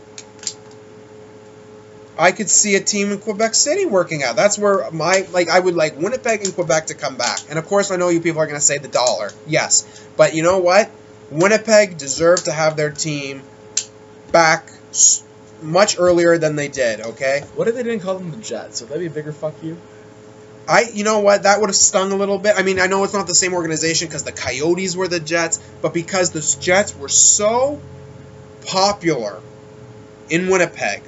[SPEAKER 2] I could see a team in Quebec City working out. That's where I would like Winnipeg and Quebec to come back. And of course, I know you people are going to say the dollar. Yes. But you know what? Winnipeg deserved to have their team back much earlier than they did, okay?
[SPEAKER 1] What if they didn't call them the Jets? Would that be a bigger fuck you?
[SPEAKER 2] You know what? That would have stung a little bit. I mean, I know it's not the same organization because the Coyotes were the Jets, but because the Jets were so popular in Winnipeg,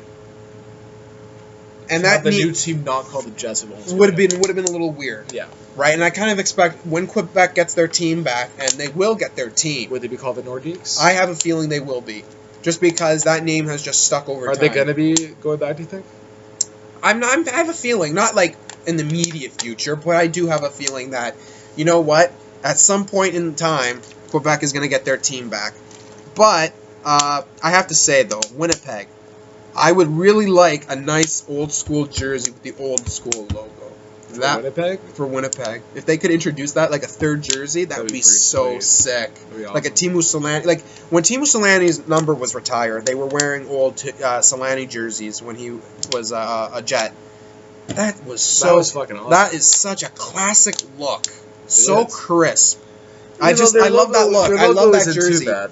[SPEAKER 2] and that
[SPEAKER 1] the new team not called the Jets
[SPEAKER 2] would have been a little weird.
[SPEAKER 1] Yeah.
[SPEAKER 2] Right, and I kind of expect when Quebec gets their team back, and they will get their team.
[SPEAKER 1] Would they be called the Nordiques?
[SPEAKER 2] I have a feeling they will be, just because that name has just stuck over time.
[SPEAKER 1] Are they going to be going back, do you think?
[SPEAKER 2] I have a feeling, not like in the immediate future, but I do have a feeling that, you know what, at some point in time, Quebec is going to get their team back. But I have to say, though, Winnipeg, I would really like a nice old school jersey with the old school logo.
[SPEAKER 1] Winnipeg?
[SPEAKER 2] For Winnipeg. If they could introduce that, like a third jersey, that would be so
[SPEAKER 1] sweet.
[SPEAKER 2] sick.
[SPEAKER 1] Awesome.
[SPEAKER 2] Like a Teemu Selanne. Like, when Teemu Selanne's number was retired, they were wearing old Selanne jerseys when he was a Jet. That was
[SPEAKER 1] fucking awesome.
[SPEAKER 2] That is such a classic look. So
[SPEAKER 1] is.
[SPEAKER 2] crisp.
[SPEAKER 1] I
[SPEAKER 2] love that look. I love that jersey.
[SPEAKER 1] Too bad.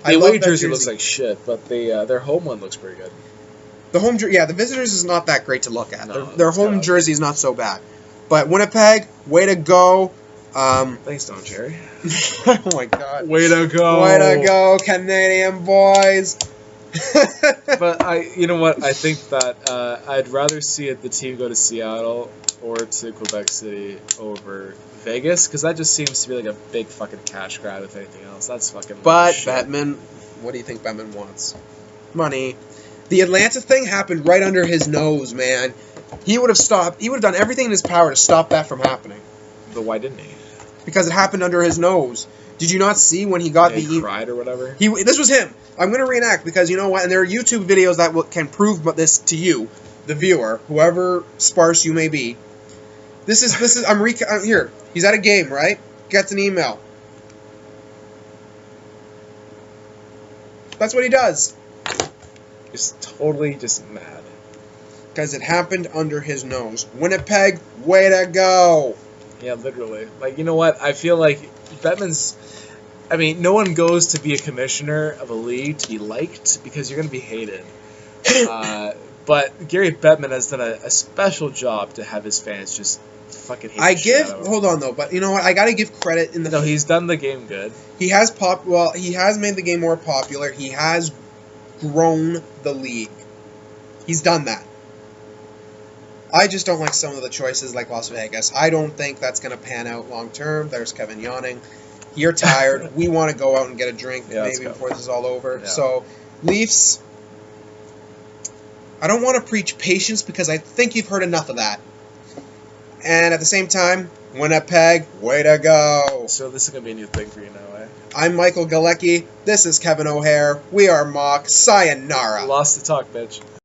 [SPEAKER 1] The away jersey looks like shit, but their home one looks pretty good.
[SPEAKER 2] The visitors is not that great to look at.
[SPEAKER 1] No,
[SPEAKER 2] their home jersey is not so bad. But Winnipeg, way to go.
[SPEAKER 1] Thanks, Don Cherry.
[SPEAKER 2] Oh my god.
[SPEAKER 1] Way to go.
[SPEAKER 2] Way to go, Canadian boys.
[SPEAKER 1] But you know what? I think that I'd rather see the team go to Seattle or to Quebec City over Vegas, because that just seems to be like a big fucking cash grab, if anything else. That's fucking
[SPEAKER 2] But
[SPEAKER 1] shit.
[SPEAKER 2] Bettman, what do you think Bettman wants? Money. The Atlanta thing happened right under his nose, man. He would have done everything in his power to stop that from happening.
[SPEAKER 1] But why didn't he?
[SPEAKER 2] Because it happened under his nose. Did you not see when he got
[SPEAKER 1] He cried or whatever?
[SPEAKER 2] This was him. I'm going to reenact, because you know what? And there are YouTube videos that can prove this to you, the viewer, whoever sparse you may be. Here. He's at a game, right? Gets an email. That's what he does.
[SPEAKER 1] Just totally just mad.
[SPEAKER 2] Because it happened under his nose. Winnipeg, way to go.
[SPEAKER 1] Yeah, literally. Like, you know what? I feel like Bettman's... I mean, no one goes to be a commissioner of a league to be liked, because you're going to be hated. But Gary Bettman has done a special job to have his fans just fucking hate
[SPEAKER 2] Hold on, though. But you know what? I got to give credit in the...
[SPEAKER 1] No, he's done the game good.
[SPEAKER 2] He has made the game more popular. He has grown the league. He's done that. I just don't like some of the choices, like Las Vegas. I don't think that's going to pan out long term. There's Kevin yawning. You're tired. We want to go out and get a drink maybe before this is all over. Yeah. So, Leafs, I don't want to preach patience, because I think you've heard enough of that. And at the same time, Winnipeg, way to go.
[SPEAKER 1] So this is going to be a new thing for you now, eh?
[SPEAKER 2] I'm Michael Galecki. This is Kevin O'Hare. We are Mock. Sayonara.
[SPEAKER 1] Lost the talk, bitch.